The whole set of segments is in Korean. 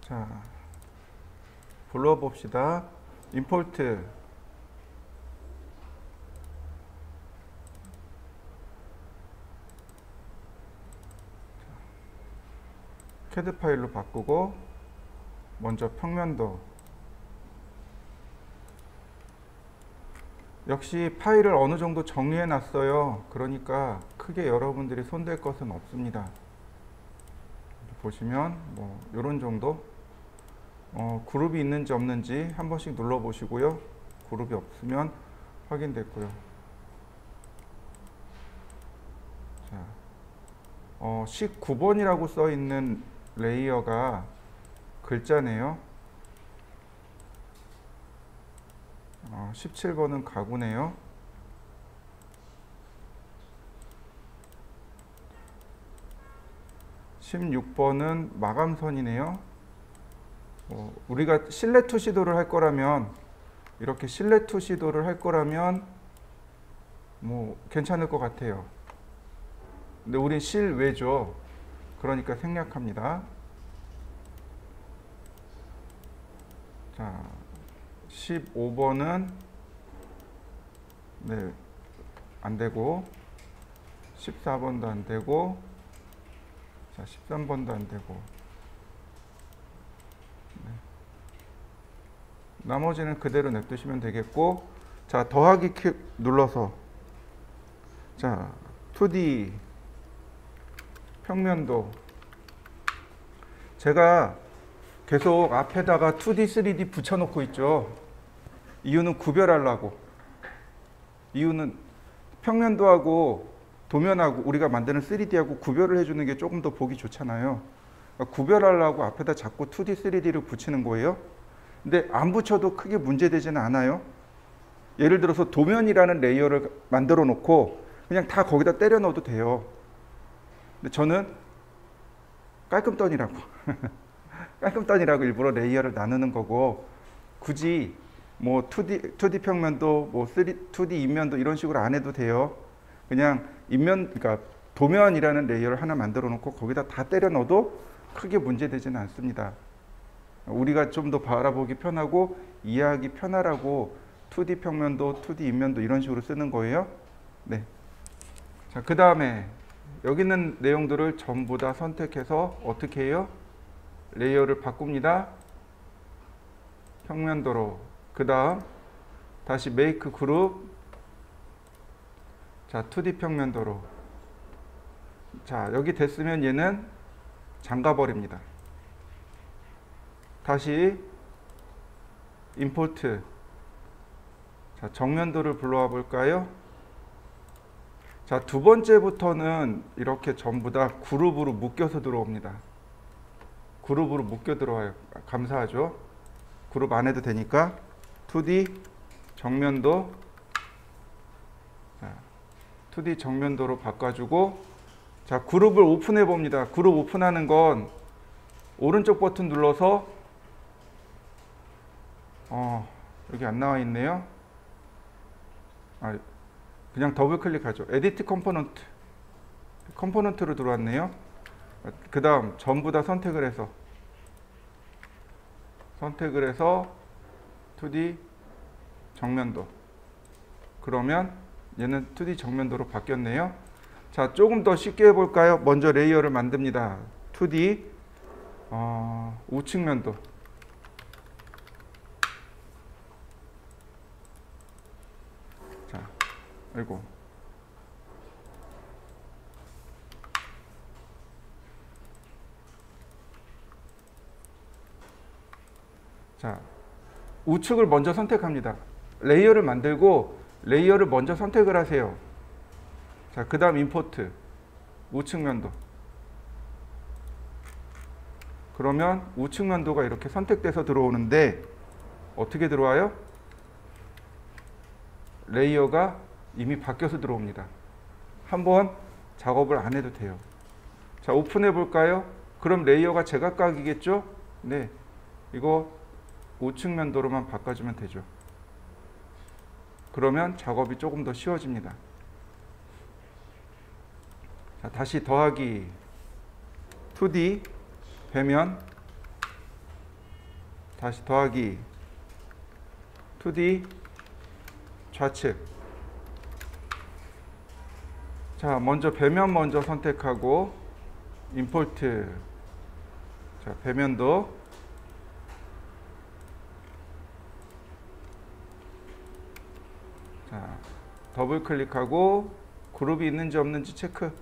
자, 불러봅시다. 임포트 CAD 파일로 바꾸고 먼저 평면도 역시 파일을 어느 정도 정리해 놨어요. 그러니까 크게 여러분들이 손댈 것은 없습니다. 보시면 뭐 이런 정도 그룹이 있는지 없는지 한 번씩 눌러 보시고요. 그룹이 없으면 확인됐고요. 자, 19번이라고 써 있는 레이어가 글자네요. 17번은 가구네요. (16번은) 마감선이네요. 우리가 실내투 시도를 할 거라면 이렇게 실내투 시도를 할 거라면 뭐 괜찮을 것 같아요. 근데 우린 실외죠. 그러니까 생략합니다. 자, 15번은 네, 안 되고 14번도 안 되고 자, 13번도 안 되고 네. 나머지는 그대로 냅두시면 되겠고 자, 더하기 키 눌러서 자, 2D 평면도 제가 계속 앞에다가 2D, 3D 붙여놓고 있죠. 이유는 구별하려고. 이유는 평면도하고 도면하고 우리가 만드는 3D하고 구별을 해주는 게 조금 더 보기 좋잖아요. 그러니까 구별하려고 앞에다 자꾸 2D, 3D를 붙이는 거예요. 근데 안 붙여도 크게 문제되지는 않아요. 예를 들어서 도면이라는 레이어를 만들어 놓고 그냥 다 거기다 때려 넣어도 돼요. 근데 저는 깔끔떠니라고 깔끔떠니라고 일부러 레이어를 나누는 거고 굳이 뭐 2D 평면도 뭐 2D 인면도 이런 식으로 안 해도 돼요. 그냥 그러니까 도면이라는 레이어를 하나 만들어 놓고 거기다 다 때려 넣어도 크게 문제되지는 않습니다. 우리가 좀 더 바라보기 편하고 이해하기 편하라고 2D 평면도, 2D 인면도 이런 식으로 쓰는 거예요. 네. 자, 그 다음에 여기 있는 내용들을 전부 다 선택해서 어떻게 해요? 레이어를 바꿉니다. 평면도로. 그 다음 다시 메이크 그룹. 자, 2D 평면도로. 자, 여기 됐으면 얘는 잠가버립니다. 다시 임포트. 자, 정면도를 불러와 볼까요? 자, 두 번째부터는 이렇게 전부 다 그룹으로 묶여서 들어옵니다. 그룹으로 묶여 들어와요. 감사하죠? 그룹 안 해도 되니까 2D 정면도. 자, 2D 정면도로 바꿔주고 자, 그룹을 오픈해 봅니다. 그룹 오픈하는 건 오른쪽 버튼 눌러서 여기 안 나와 있네요. 그냥 더블 클릭하죠. 에디트 컴포넌트로 들어왔네요. 그 다음 전부 다 선택을 해서 2D 정면도. 그러면 얘는 2D 정면도로 바뀌었네요. 자, 조금 더 쉽게 해볼까요? 먼저 레이어를 만듭니다. 2D 우측면도. 자, 아이고. 자, 우측을 먼저 선택합니다. 레이어를 만들고 레이어를 먼저 선택을 하세요. 자, 그 다음 임포트 우측면도. 그러면 우측면도가 이렇게 선택돼서 들어오는데 어떻게 들어와요? 레이어가 이미 바뀌어서 들어옵니다. 한번 작업을 안 해도 돼요. 자, 오픈해 볼까요? 그럼 레이어가 제각각이겠죠? 네, 이거 우측면도로만 바꿔주면 되죠. 그러면 작업이 조금 더 쉬워집니다. 자, 다시 더하기 2D 배면 다시 더하기 2D 좌측. 자, 먼저 배면 먼저 선택하고 임포트. 자, 배면도 자, 더블 클릭하고 그룹이 있는지 없는지 체크.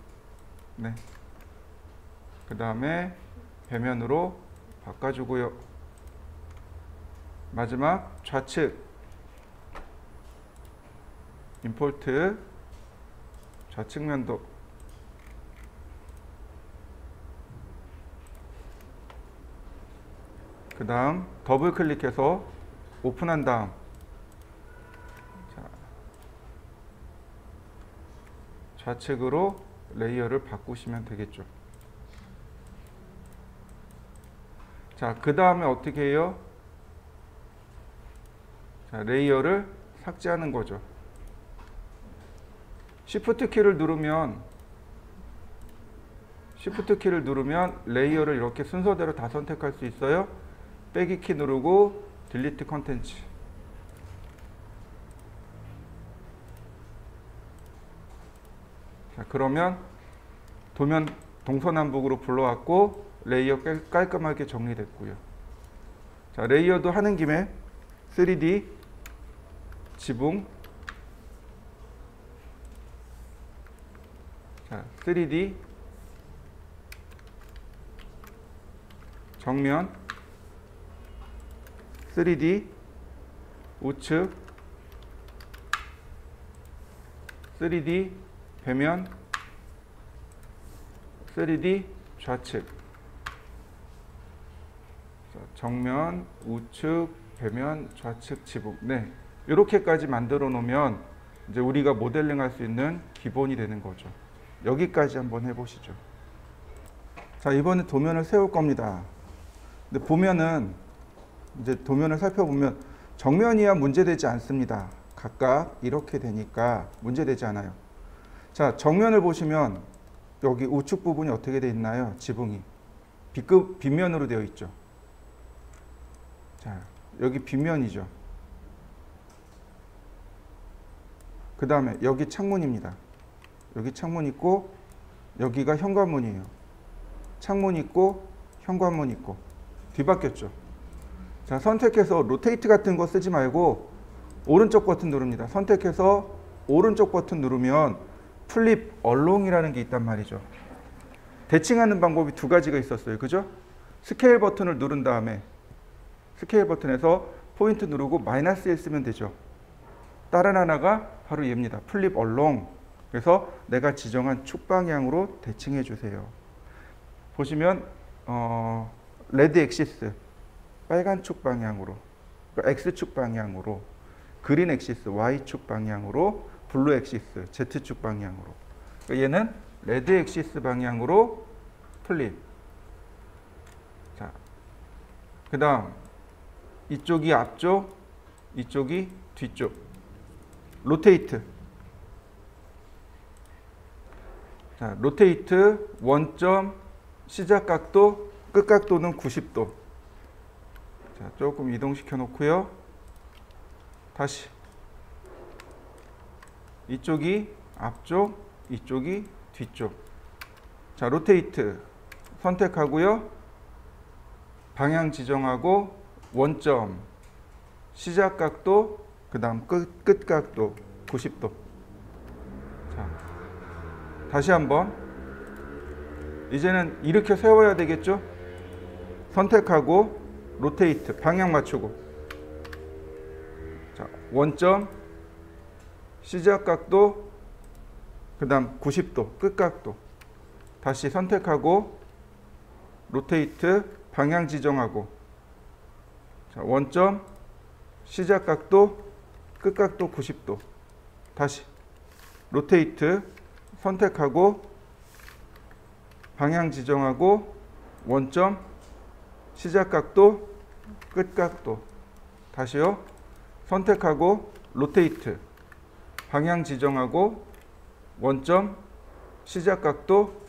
네. 그 다음에 배면으로 바꿔주고요. 마지막 좌측 임포트 좌측면도. 그 다음 더블 클릭해서 오픈한 다음 자, 좌측으로 레이어를 바꾸시면 되겠죠. 자, 그 다음에 어떻게 해요? 자, 레이어를 삭제하는 거죠. Shift 키를 누르면 레이어를 이렇게 순서대로 다 선택할 수 있어요. 빼기 키 누르고 딜리트 컨텐츠. 자, 그러면 도면 동서남북으로 불러왔고 레이어 깔끔하게 정리됐고요. 자, 레이어도 하는 김에 3D 지붕, 자, 3D 정면, 3D 우측, 3D 배면, 3D 좌측. 자, 정면, 우측, 배면, 좌측, 지붕. 네, 이렇게까지 만들어 놓으면 이제 우리가 모델링 할 수 있는 기본이 되는 거죠. 여기까지 한번 해보시죠. 자, 이번에 도면을 세울 겁니다. 근데 보면은 이제 도면을 살펴보면 정면이야 문제되지 않습니다. 각각 이렇게 되니까 문제되지 않아요. 자, 정면을 보시면 여기 우측 부분이 어떻게 되어 있나요? 지붕이 B급 빗면으로 되어 있죠. 자, 여기 빗면이죠. 그 다음에 여기 창문입니다. 여기 창문 있고 여기가 현관문이에요. 창문 있고 현관문 있고 뒤바뀌었죠. 자, 선택해서 로테이트 같은 거 쓰지 말고 오른쪽 버튼 누릅니다. 선택해서 오른쪽 버튼 누르면 플립 얼롱이라는 게 있단 말이죠. 대칭하는 방법이 두 가지가 있었어요. 그죠? 스케일 버튼을 누른 다음에 스케일 버튼에서 포인트 누르고 마이너스 1 쓰면 되죠. 다른 하나가 바로 얘입니다. 플립 얼롱. 그래서 내가 지정한 축 방향으로 대칭해 주세요. 보시면 레드 엑시스 빨간 축 방향으로, X축 방향으로, 그린 엑시스 Y축 방향으로, 블루 엑시스 Z축 방향으로. 그러니까 얘는 레드 엑시스 방향으로 플립. 자, 그 다음 이쪽이 앞쪽, 이쪽이 뒤쪽. 로테이트. 자, 로테이트 원점 시작 각도, 끝 각도는 90도. 자, 조금 이동시켜 놓고요. 다시 이쪽이 앞쪽, 이쪽이 뒤쪽. 자, 로테이트 선택하고요. 방향 지정하고 원점 시작 각도, 그 다음 끝 각도 90도. 자, 다시 한번. 이제는 이렇게 세워야 되겠죠? 선택하고 로테이트 방향 맞추고. 자, 원점 시작 각도, 그 다음 90도 끝 각도. 다시 선택하고 로테이트 방향 지정하고. 자, 원점 시작 각도, 끝 각도 90도. 다시 로테이트 선택하고 방향 지정하고 원점 시작 각도, 끝 각도. 다시요. 선택하고 로테이트 방향 지정하고 원점 시작 각도,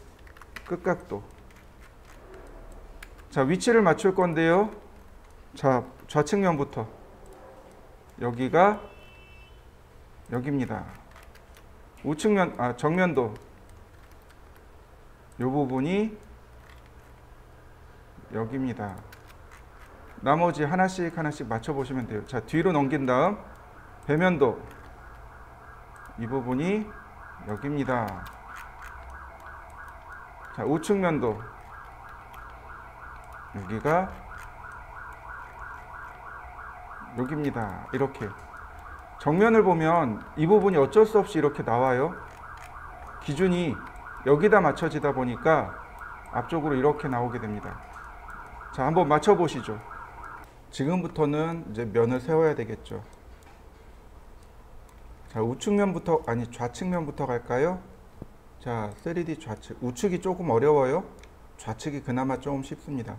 끝 각도. 자, 위치를 맞출 건데요. 자, 좌측면부터 여기가 여기입니다. 우측면, 정면도 이 부분이 여기입니다. 나머지 하나씩 맞춰 보시면 돼요. 자, 뒤로 넘긴 다음 배면도 이 부분이 여기입니다. 자, 우측면도 여기가 여기입니다. 이렇게 정면을 보면 이 부분이 어쩔 수 없이 이렇게 나와요. 기준이 여기다 맞춰지다 보니까 앞쪽으로 이렇게 나오게 됩니다. 자, 한번 맞춰 보시죠. 지금부터는 이제 면을 세워야 되겠죠. 자, 우측면부터, 아니 좌측면부터 갈까요? 자, 3D 좌측. 우측이 조금 어려워요. 좌측이 그나마 조금 쉽습니다.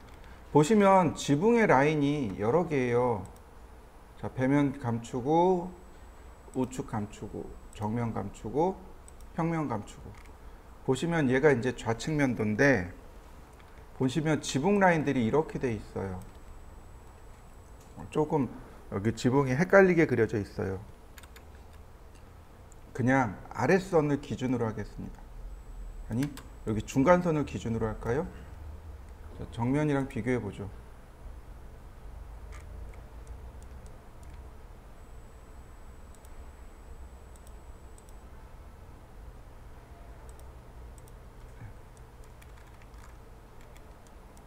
보시면 지붕의 라인이 여러 개예요. 자, 배면 감추고, 우측 감추고, 정면 감추고, 평면 감추고. 보시면 얘가 이제 좌측면도인데, 보시면 지붕 라인들이 이렇게 돼 있어요. 조금 여기 지붕이 헷갈리게 그려져 있어요. 그냥 아랫선을 기준으로 하겠습니다. 아니, 여기 중간선을 기준으로 할까요? 자, 정면이랑 비교해 보죠.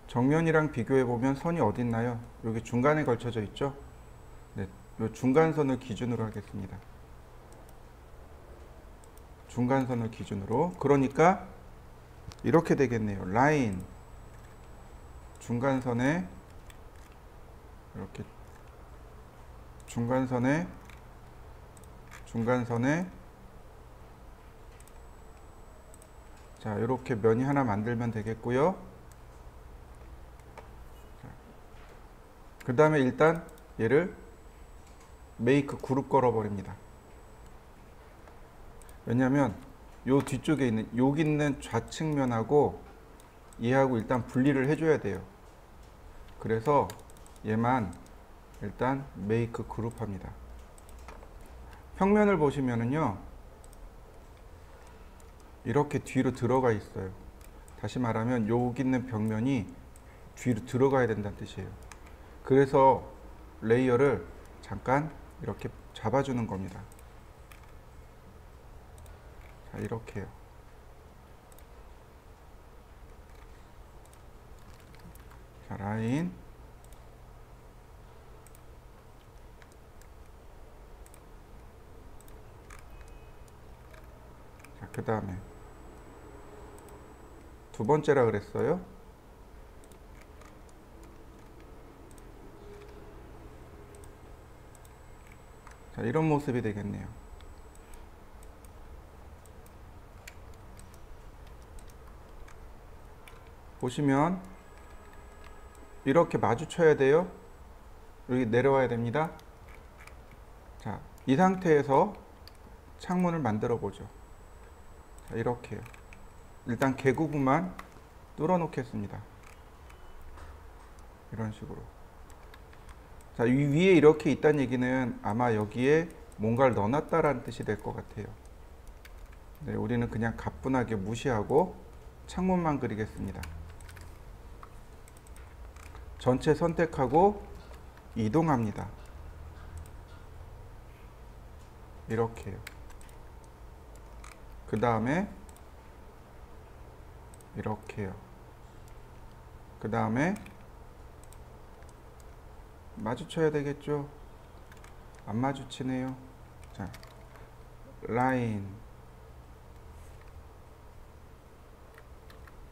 정면이랑 비교해 보면 선이 어디 있나요? 여기 중간에 걸쳐져 있죠? 네, 이 중간선을 기준으로 하겠습니다. 중간선을 기준으로. 그러니까 이렇게 되겠네요. 라인 중간선에 이렇게 중간선에 자, 이렇게 면이 하나 만들면 되겠고요. 그 다음에 일단 얘를 메이크 그룹 걸어 버립니다. 왜냐하면 요 뒤쪽에 있는 여기 있는 좌측면하고 얘하고 일단 분리를 해줘야 돼요. 그래서 얘만 일단 메이크 그룹 합니다. 평면을 보시면은요 이렇게 뒤로 들어가 있어요. 다시 말하면 여기 있는 벽면이 뒤로 들어가야 된다는 뜻이에요. 그래서 레이어를 잠깐 이렇게 잡아주는 겁니다. 자, 이렇게요. 자, 라인. 자, 그 다음에 두 번째라 그랬어요. 자, 이런 모습이 되겠네요. 보시면 이렇게 마주쳐야 돼요. 여기 내려와야 됩니다. 자, 이 상태에서 창문을 만들어 보죠. 자, 이렇게요. 일단 개구부만 뚫어 놓겠습니다. 이런 식으로. 자, 이 위에 이렇게 있다는 얘기는 아마 여기에 뭔가를 넣어놨다라는 뜻이 될 것 같아요. 네, 우리는 그냥 가뿐하게 무시하고 창문만 그리겠습니다. 전체 선택하고 이동합니다. 이렇게요. 그 다음에 이렇게요. 그 다음에 마주쳐야 되겠죠. 안 마주치네요. 자, 라인.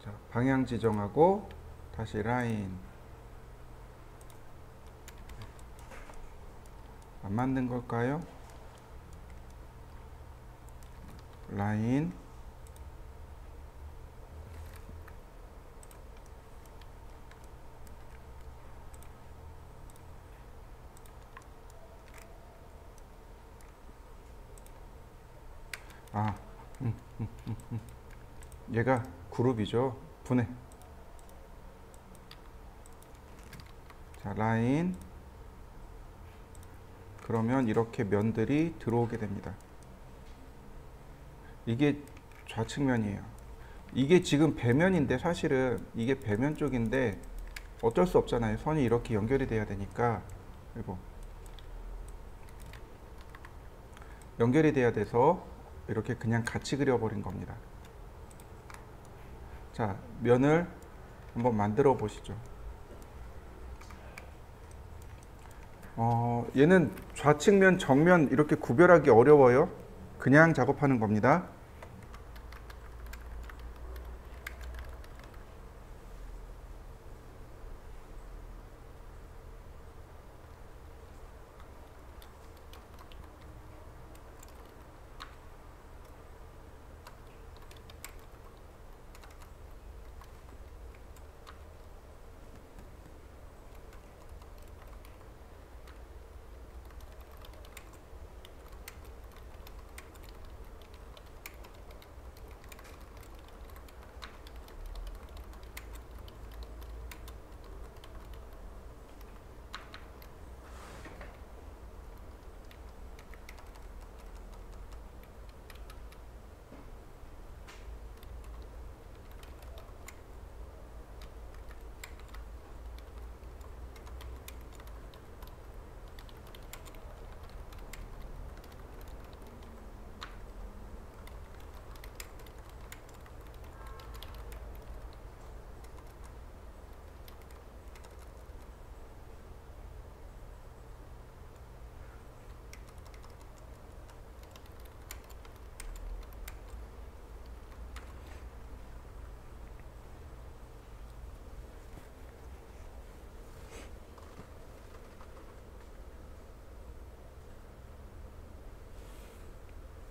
자, 방향 지정하고 다시 라인. 안 맞는 걸까요? 라인. 얘가 그룹이죠. 분해. 자, 라인. 그러면 이렇게 면들이 들어오게 됩니다. 이게 좌측면이에요. 이게 지금 배면인데 사실은 이게 배면 쪽인데 어쩔 수 없잖아요. 선이 이렇게 연결이 돼야 되니까. 그리고 연결이 돼야 돼서 이렇게 그냥 같이 그려버린 겁니다. 자, 면을 한번 만들어 보시죠. 얘는 좌측면, 정면 이렇게 구별하기 어려워요. 그냥 작업하는 겁니다.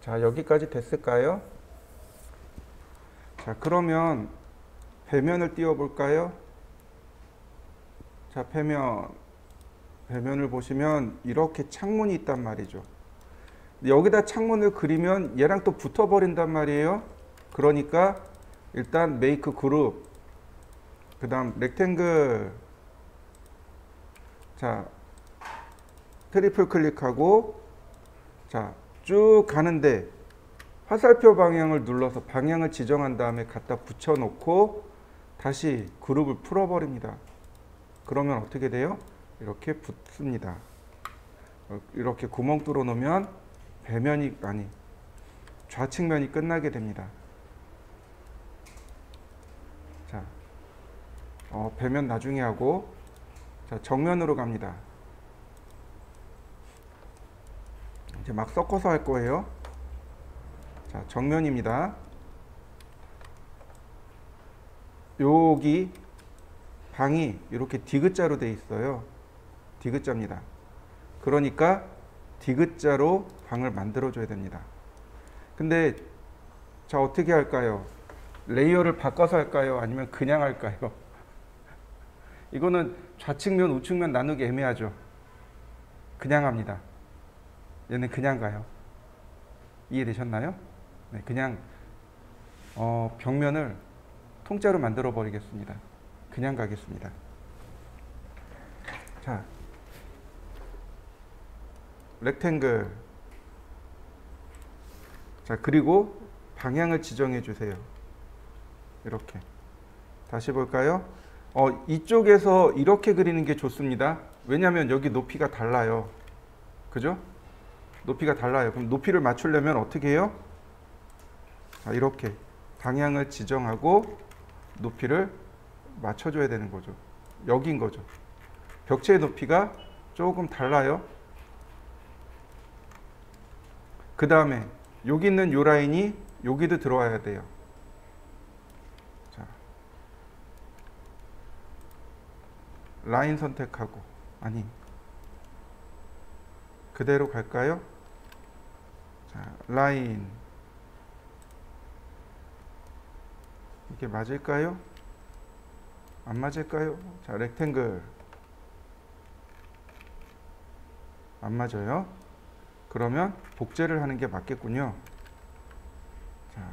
자, 여기까지 됐을까요? 자, 그러면 배면을 띄워 볼까요? 자, 배면을 보시면 이렇게 창문이 있단 말이죠. 여기다 창문을 그리면 얘랑 또 붙어 버린단 말이에요. 그러니까 일단 메이크 그룹, 그 다음 렉탱글, 자, 트리플 클릭하고, 자, 쭉 가는데 화살표 방향을 눌러서 방향을 지정한 다음에 갖다 붙여 놓고 다시 그룹을 풀어 버립니다. 그러면 어떻게 돼요? 이렇게 붙습니다. 이렇게 구멍 뚫어 놓으면 배면이, 아니, 좌측면이 끝나게 됩니다. 자, 배면 나중에 하고, 자, 정면으로 갑니다. 이제 막 섞어서 할 거예요. 자, 정면입니다. 여기 방이 이렇게 디귿자로 돼 있어요. 디귿자입니다. 그러니까 디귿자로 방을 만들어 줘야 됩니다. 근데 자, 어떻게 할까요? 레이어를 바꿔서 할까요? 아니면 그냥 할까요? 이거는 좌측면, 우측면 나누기 애매하죠. 그냥 합니다. 얘는 그냥 가요. 이해되셨나요? 네, 그냥 벽면을 통짜로 만들어 버리겠습니다. 그냥 가겠습니다. 자, 렉탱글. 자, 그리고 방향을 지정해 주세요. 이렇게. 다시 볼까요? 이쪽에서 이렇게 그리는 게 좋습니다. 왜냐하면 여기 높이가 달라요. 그죠? 높이가 달라요. 그럼 높이를 맞추려면 어떻게 해요? 자, 이렇게 방향을 지정하고 높이를 맞춰줘야 되는 거죠. 여기인 거죠. 벽체의 높이가 조금 달라요. 그 다음에 여기 있는 요 라인이 여기도 들어와야 돼요. 자, 라인 선택하고, 아니, 그대로 갈까요? 자, 라인. 이게 맞을까요? 안 맞을까요? 자, 렉탱글. 안 맞아요. 그러면 복제를 하는 게 맞겠군요. 자,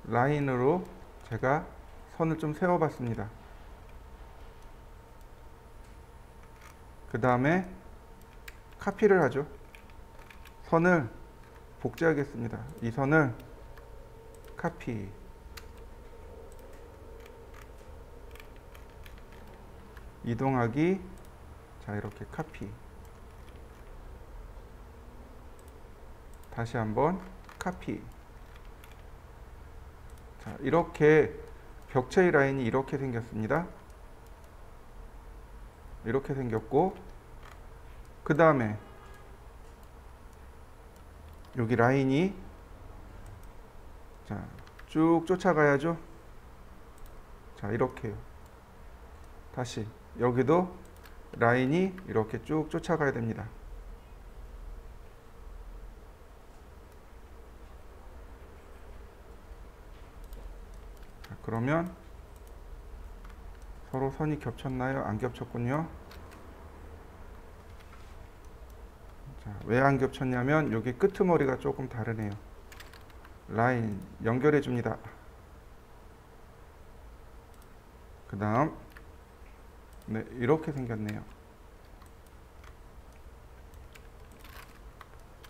라인으로 제가 선을 좀 세워봤습니다. 그 다음에 카피를 하죠. 선을 복제하겠습니다. 이 선을 카피, 이동하기, 자 이렇게 카피, 다시 한번 카피. 자 이렇게 벽체의 라인이 이렇게 생겼습니다. 이렇게 생겼고, 그 다음에 여기 라인이 자 쭉 쫓아가야죠. 자 이렇게요. 다시 여기도 라인이 이렇게 쭉 쫓아가야 됩니다. 자, 그러면 서로 선이 겹쳤나요? 안 겹쳤군요. 자, 왜 안 겹쳤냐면 여기 끄트머리가 조금 다르네요. 라인 연결해 줍니다. 그 다음 네, 이렇게 생겼네요.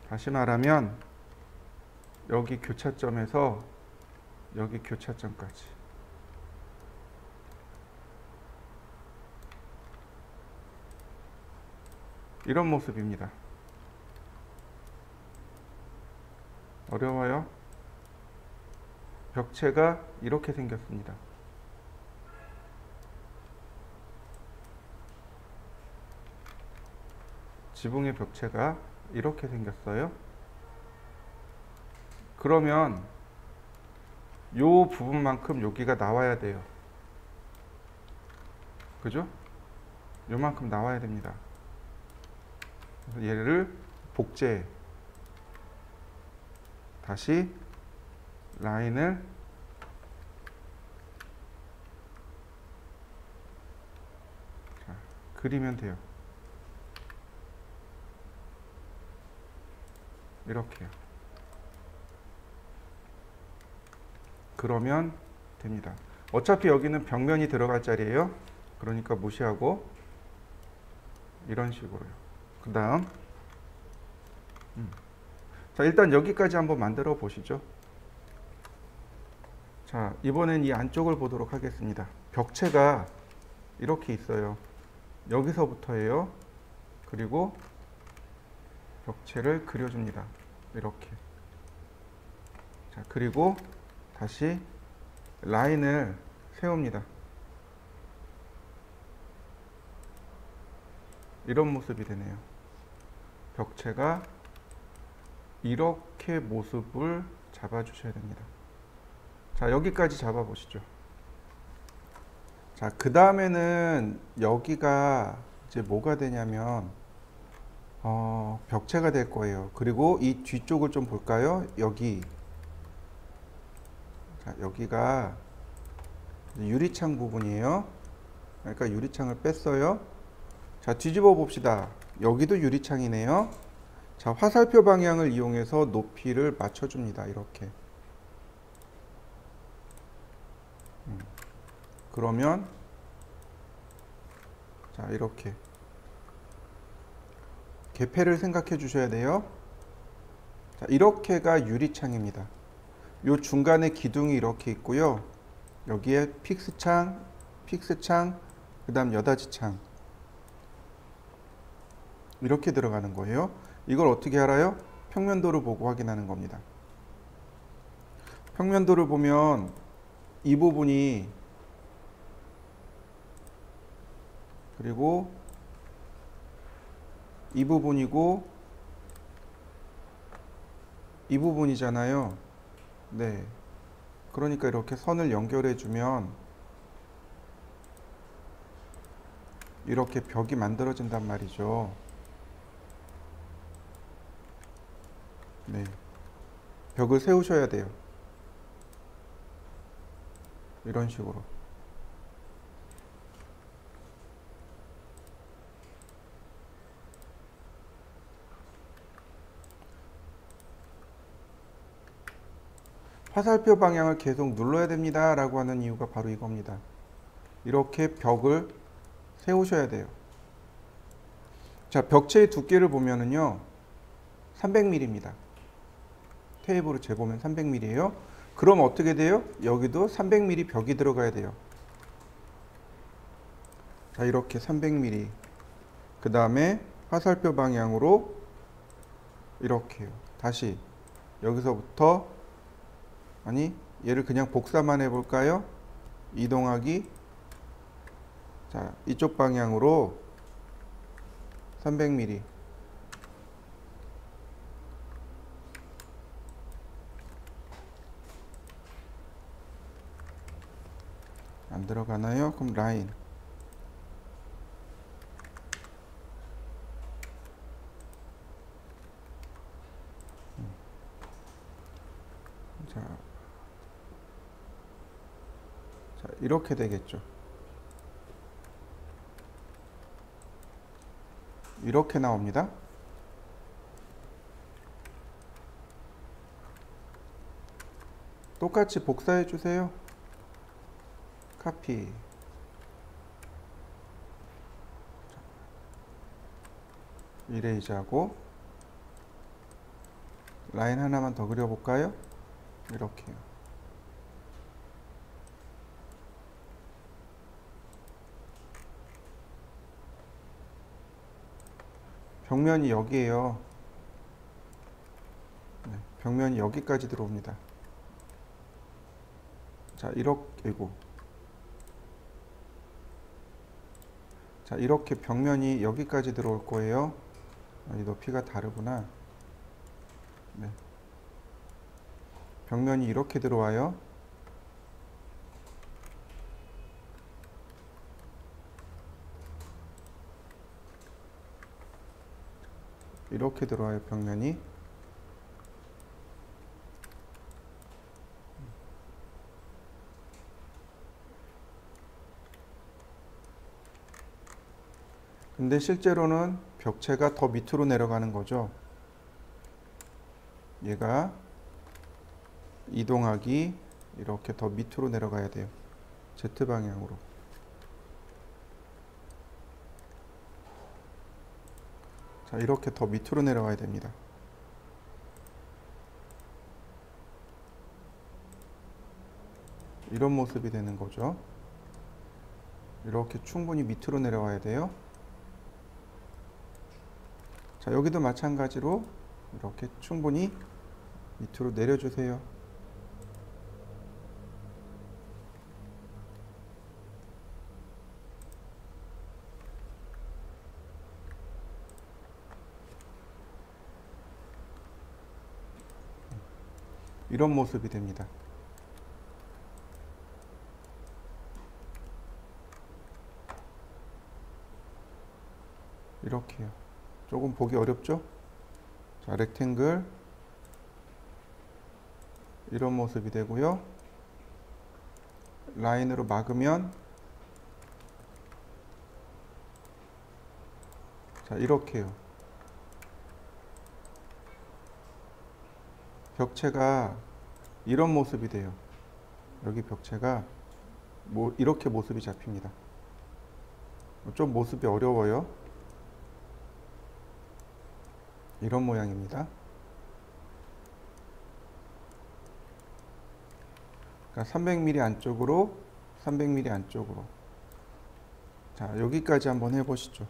다시 말하면 여기 교차점에서 여기 교차점까지 이런 모습입니다. 어려워요? 벽체가 이렇게 생겼습니다. 지붕의 벽체가 이렇게 생겼어요. 그러면 요 부분만큼 여기가 나와야 돼요. 그죠? 요만큼 나와야 됩니다. 그래서 얘를 복제, 다시 라인을 자, 그리면 돼요. 이렇게요. 그러면 됩니다. 어차피 여기는 벽면이 들어갈 자리예요. 그러니까 무시하고 이런 식으로요. 그 다음 자 일단 여기까지 한번 만들어 보시죠. 자 이번엔 이 안쪽을 보도록 하겠습니다. 벽체가 이렇게 있어요. 여기서부터예요. 그리고 벽체를 그려줍니다. 이렇게. 자 그리고 다시 라인을 세웁니다. 이런 모습이 되네요. 벽체가 이렇게 모습을 잡아 주셔야 됩니다. 자 여기까지 잡아 보시죠. 자 그 다음에는 여기가 이제 뭐가 되냐면 벽체가 될 거예요. 그리고 이 뒤쪽을 좀 볼까요? 여기 자 여기가 유리창 부분이에요. 그러니까 유리창을 뺐어요. 자 뒤집어 봅시다. 여기도 유리창이네요. 자 화살표 방향을 이용해서 높이를 맞춰줍니다. 이렇게. 그러면 자 이렇게 개폐를 생각해 주셔야 돼요. 자 이렇게가 유리창입니다. 요 중간에 기둥이 이렇게 있고요. 여기에 픽스창, 그 다음 여닫이창 이렇게 들어가는 거예요. 이걸 어떻게 알아요? 평면도를 보고 확인하는 겁니다. 평면도를 보면 이 부분이 그리고 이 부분이고 이 부분이잖아요. 네. 그러니까 이렇게 선을 연결해 주면 이렇게 벽이 만들어진단 말이죠. 네. 벽을 세우셔야 돼요. 이런 식으로. 화살표 방향을 계속 눌러야 됩니다 라고 하는 이유가 바로 이겁니다. 이렇게 벽을 세우셔야 돼요. 자, 벽체의 두께를 보면은요 300mm입니다. 테이프로 재보면 300mm예요. 그럼 어떻게 돼요? 여기도 300mm 벽이 들어가야 돼요. 자, 이렇게 300mm. 그 다음에 화살표 방향으로 이렇게요. 다시 여기서부터, 아니 얘를 그냥 복사만 해볼까요? 이동하기. 자, 이쪽 방향으로 300mm. 안 들어가나요? 그럼 라인. 자, 이렇게 되겠죠. 이렇게 나옵니다. 똑같이 복사해 주세요. 카피. 이레이저하고 라인 하나만 더 그려볼까요? 이렇게요. 벽면이 여기에요. 네, 벽면이 여기까지 들어옵니다. 자, 이렇게고. 자, 이렇게 벽면이 여기까지 들어올 거예요. 이 높이가 다르구나. 네. 벽면이 이렇게 들어와요. 이렇게 들어와요, 벽면이. 근데 실제로는 벽체가 더 밑으로 내려가는 거죠. 얘가 이동하기 이렇게 더 밑으로 내려가야 돼요. Z방향으로. 자, 이렇게 더 밑으로 내려가야 됩니다. 이런 모습이 되는 거죠. 이렇게 충분히 밑으로 내려와야 돼요. 자, 여기도 마찬가지로 이렇게 충분히 밑으로 내려주세요. 이런 모습이 됩니다. 이렇게요. 조금 보기 어렵죠? 자, 렉탱글 이런 모습이 되고요. 라인으로 막으면 자, 이렇게요. 벽체가 이런 모습이 돼요. 여기 벽체가 이렇게 모습이 잡힙니다. 좀 모습이 어려워요. 이런 모양입니다. 그러니까 300mm 안쪽으로 300mm 안쪽으로. 자, 여기까지 한번 해보시죠.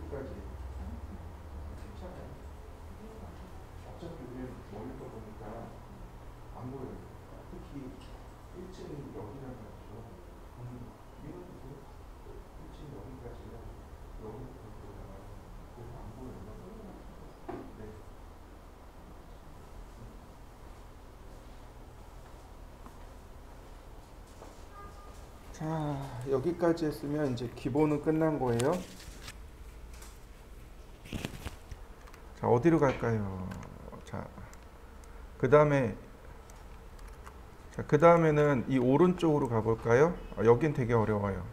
여기까지. 괜찮아요. 어차피 우리는 모니터 보니까 안 보여요. 특히 1층 여기랑 같죠. 이건 1층 여기까지는 여기부터 보잖아요. 그래서 안 보여요. 네. 자, 여기까지 했으면 이제 기본은 끝난 거예요. 자, 어디로 갈까요? 자, 그 다음에는 이 오른쪽으로 가볼까요? 여긴 되게 어려워요.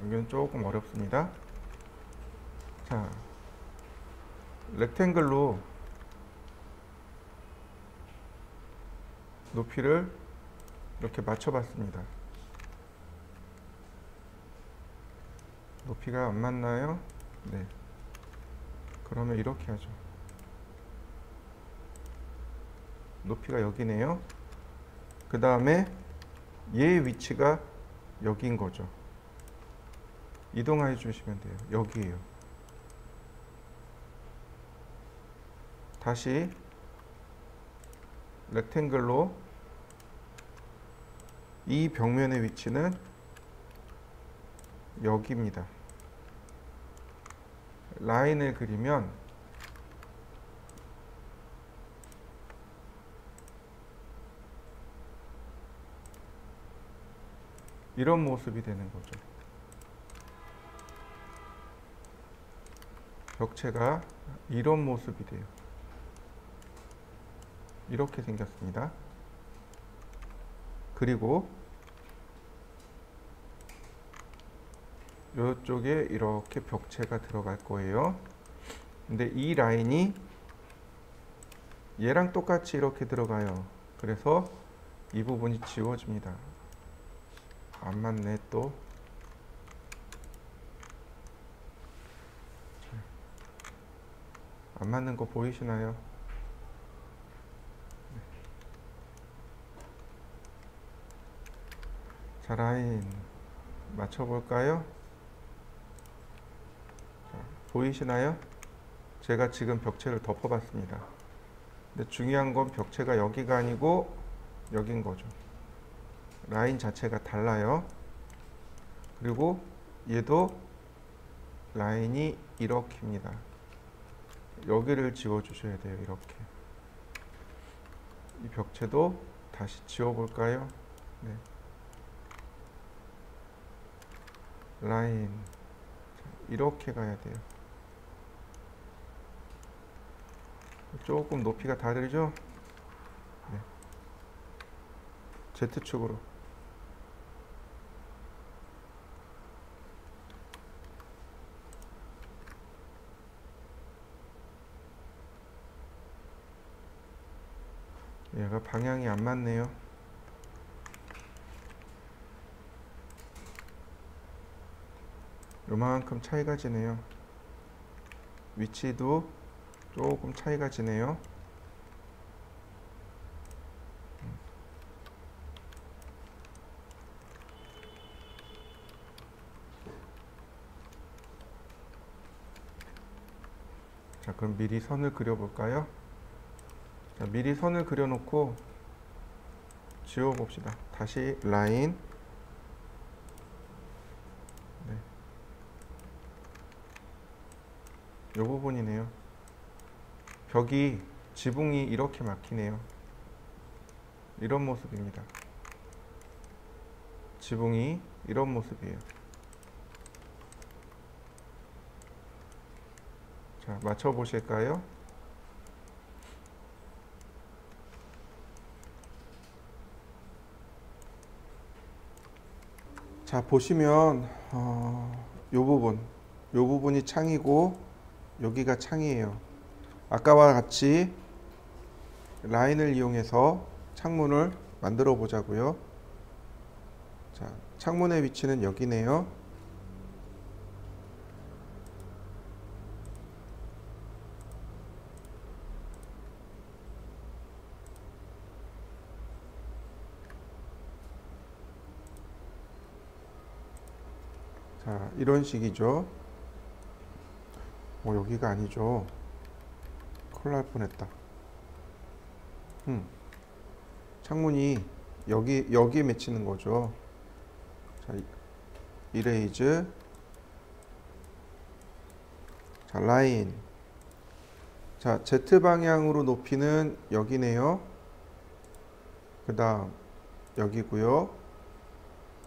여기는 조금 어렵습니다. 자, 렉탱글로 높이를 이렇게 맞춰봤습니다. 높이가 안 맞나요? 네. 그러면 이렇게 하죠. 높이가 여기네요. 그 다음에 얘의 위치가 여기인 거죠. 이동해 주시면 돼요. 여기에요. 다시 렉탱글로 이 벽면의 위치는 여기입니다. 라인을 그리면 이런 모습이 되는 거죠. 벽체가 이런 모습이 돼요. 이렇게 생겼습니다. 그리고 이쪽에 이렇게 벽체가 들어갈 거예요. 근데 이 라인이 얘랑 똑같이 이렇게 들어가요. 그래서 이 부분이 지워집니다. 안 맞네 또. 안 맞는 거 보이시나요? 자, 라인 맞춰볼까요? 자, 보이시나요? 제가 지금 벽체를 덮어봤습니다. 근데 중요한 건 벽체가 여기가 아니고 여긴 거죠. 라인 자체가 달라요. 그리고 얘도 라인이 이렇게입니다. 여기를 지워주셔야 돼요. 이렇게. 이 벽체도 다시 지워볼까요? 네. 라인 이렇게 가야 돼요. 조금 높이가 다르죠? 네. Z축으로. 얘가 방향이 안 맞네요. 요만큼 차이가 지네요. 위치도 조금 차이가 지네요. 자, 그럼 미리 선을 그려볼까요? 자, 미리 선을 그려놓고 지워봅시다. 다시 라인. 네. 요 부분이네요. 벽이 지붕이 이렇게 막히네요. 이런 모습입니다. 지붕이 이런 모습이에요. 자, 맞춰 보실까요? 자, 보시면 요 부분이 창이고 여기가 창이에요. 아까와 같이 라인을 이용해서 창문을 만들어 보자고요. 자, 창문의 위치는 여기네요. 자, 이런 식이죠. 여기가 아니죠. 큰일 날 뻔했다. 창문이 여기에 맺히는 거죠. 자, 이레이즈. 자, 라인. 자, Z 방향으로 높이는 여기네요. 그 다음 여기고요.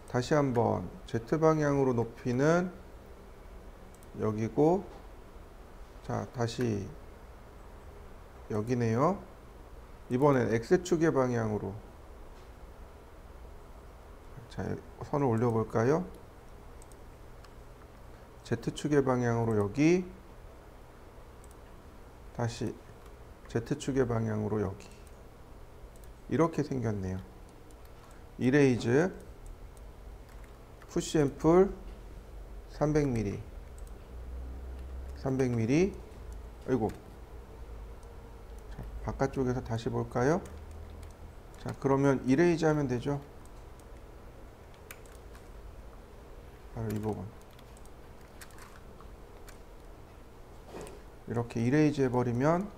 다시 한번 Z 방향으로 높이는 여기고, 자, 다시 여기네요. 이번엔 X축의 방향으로. 자, 선을 올려볼까요? Z축의 방향으로 여기, 다시 Z축의 방향으로 여기. 이렇게 생겼네요. 이레이즈, 푸시 앤 풀 300mm. 300mm. 아이고. 자, 바깥쪽에서 다시 볼까요? 자, 그러면 이레이즈 하면 되죠. 바로 이 부분. 이렇게 이레이즈 해버리면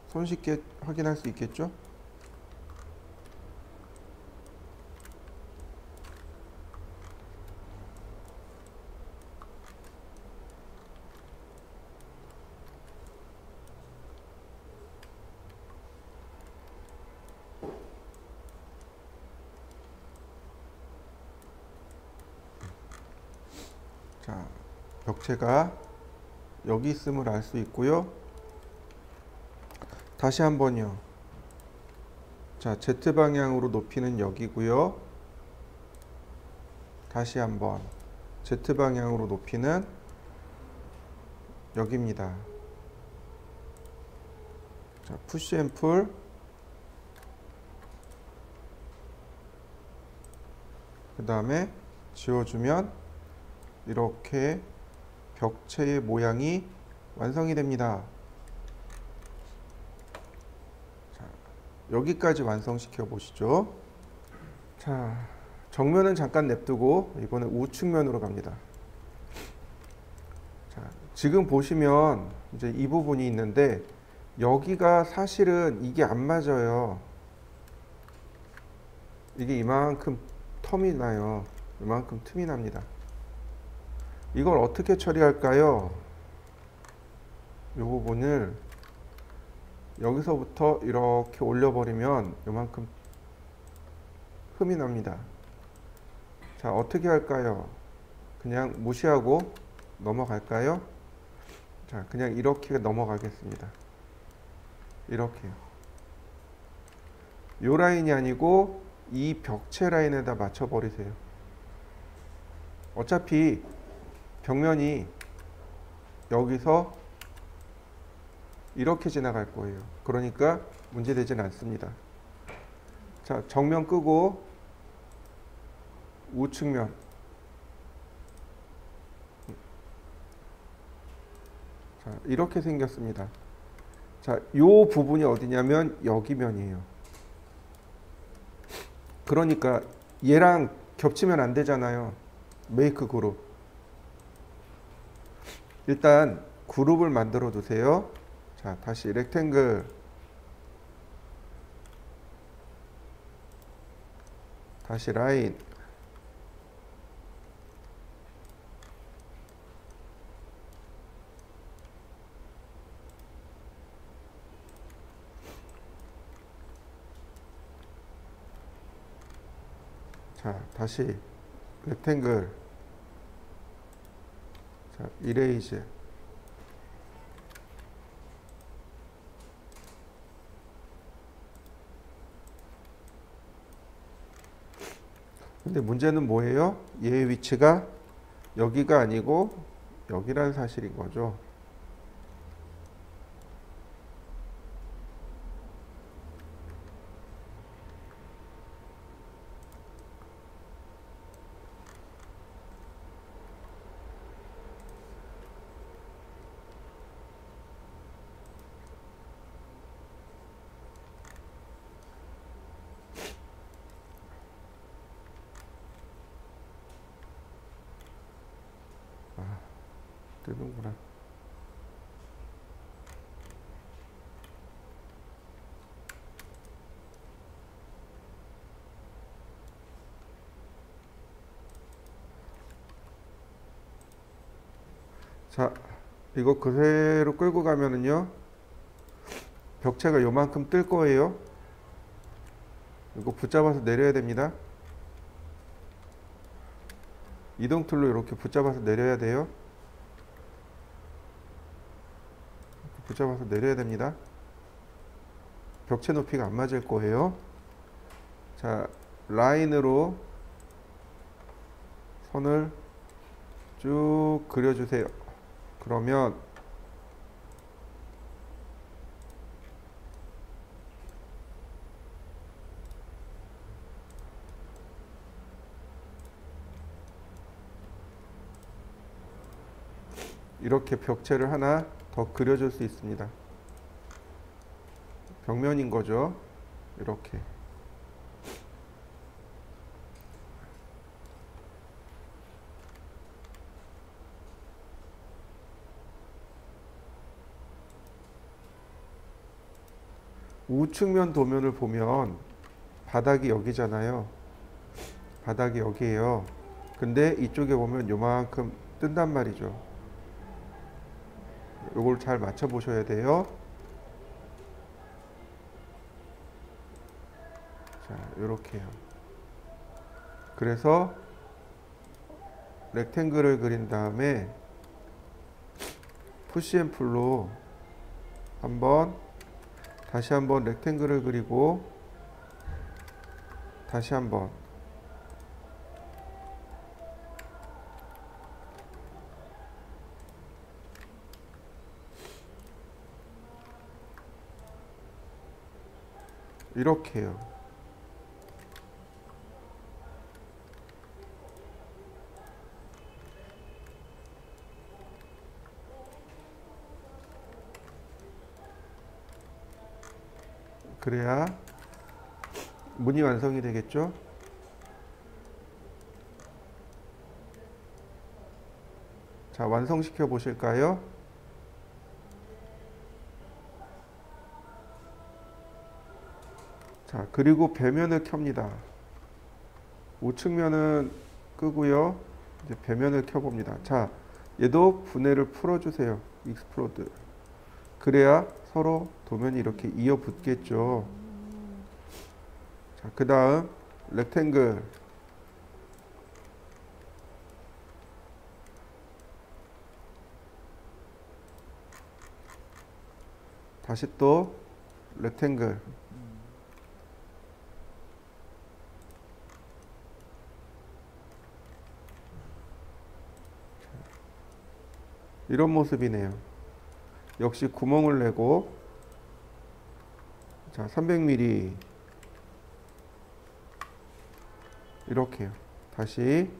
손쉽게 확인할 수 있겠죠? 자, 벽체가 여기 있음을 알 수 있고요. 다시 한번요. 자, Z 방향으로 높이는 여기고요. 다시 한번 Z 방향으로 높이는 여기입니다. 자, 푸시 앤 풀. 그 다음에 지워주면 이렇게 벽체의 모양이 완성이 됩니다. 자, 여기까지 완성시켜 보시죠. 자, 정면은 잠깐 냅두고 이번에 우측면으로 갑니다. 자, 지금 보시면 이제 이 부분이 있는데 여기가 사실은 이게 안 맞아요. 이게 이만큼 텀이 나요. 이만큼 틈이 납니다. 이걸 어떻게 처리할까요? 이 부분을 여기서부터 이렇게 올려버리면 이만큼 흠이 납니다. 자, 어떻게 할까요? 그냥 무시하고 넘어갈까요? 자, 그냥 이렇게 넘어가겠습니다. 이렇게요. 이 라인이 아니고 이 벽체 라인에다 맞춰버리세요. 어차피 벽면이 여기서 이렇게 지나갈 거예요. 그러니까 문제되진 않습니다. 자, 정면 끄고 우측면. 자, 이렇게 생겼습니다. 자, 요 부분이 어디냐면 여기 면이에요. 그러니까 얘랑 겹치면 안 되잖아요. 메이크 그룹. 일단 그룹을 만들어 두세요. 자, 다시 렉탱글. 다시 라인. 자, 다시 렉탱글. 자, 이레이즈. 근데 문제는 뭐예요? 얘의 위치가 여기가 아니고 여기라는 사실인 거죠. 아. 뜨는구나. 자, 이거 그대로 끌고 가면은요, 벽체가 요만큼 뜰 거예요. 이거 붙잡아서 내려야 됩니다. 이동 툴로 이렇게 붙잡아서 내려야 돼요. 붙잡아서 내려야 됩니다. 벽체 높이가 안 맞을 거예요. 자, 라인으로 선을 쭉 그려주세요. 그러면 이렇게 벽체를 하나 더 그려줄 수 있습니다. 벽면인 거죠. 이렇게. 우측면 도면을 보면 바닥이 여기잖아요. 바닥이 여기에요. 근데 이쪽에 보면 요만큼 뜬단 말이죠. 요걸 잘 맞춰 보셔야 돼요. 자, 요렇게요. 그래서 렉탱글을 그린 다음에 푸시 앤 풀로 다시 한번 렉탱글을 그리고 다시 한번 이렇게요. 그래야 문이 완성이 되겠죠? 자, 완성시켜 보실까요? 자, 그리고 배면을 켭니다. 우측면은 끄고요. 이제 배면을 켜봅니다. 자, 얘도 분해를 풀어주세요. 익스플로드. 그래야 서로 도면이 이렇게 이어 붙겠죠. 자, 그 다음 렉탱글. 다시 또 렉탱글. 이런 모습이네요. 역시 구멍을 내고, 자, 300mm 이렇게요. 다시,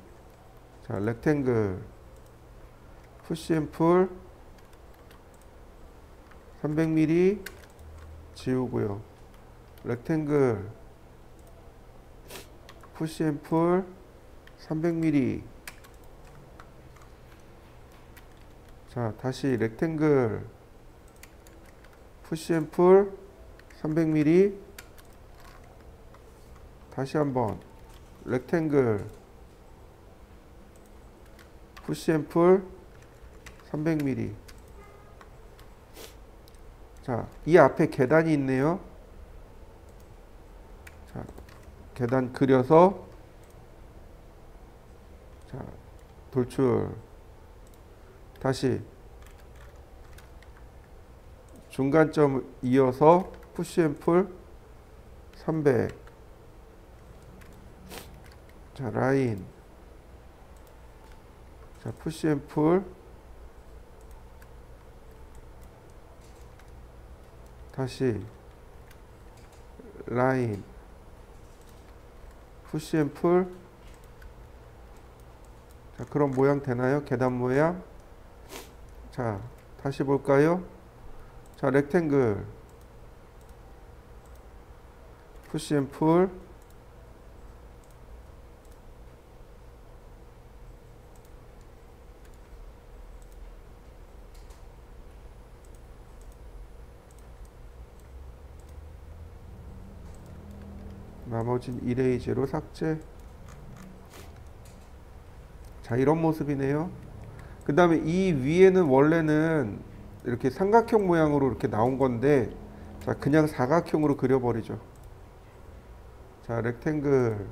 자, 렉탱글 푸시 앤 풀 300mm 지우고요. 렉탱글 푸시 앤 풀 300mm. 자, 다시 렉탱글 푸시 앤 풀 300mm. 다시 한번 렉탱글 푸시 앤 풀 300mm. 자, 이 앞에 계단이 있네요. 자, 계단 그려서, 자, 돌출. 다시 중간점 이어서 푸시 앤 풀 300. 자, 라인. 자, 푸시 앤 풀. 다시 라인. 푸시 앤 풀. 자, 그런 모양 되나요? 계단 모양. 자, 다시 볼까요? 자, 렉탱글 푸시 앤 풀. 나머진 이레이즈로 삭제. 자, 이런 모습이네요. 그 다음에 이 위에는 원래는 이렇게 삼각형 모양으로 이렇게 나온 건데, 자, 그냥 사각형으로 그려버리죠. 자, 렉탱글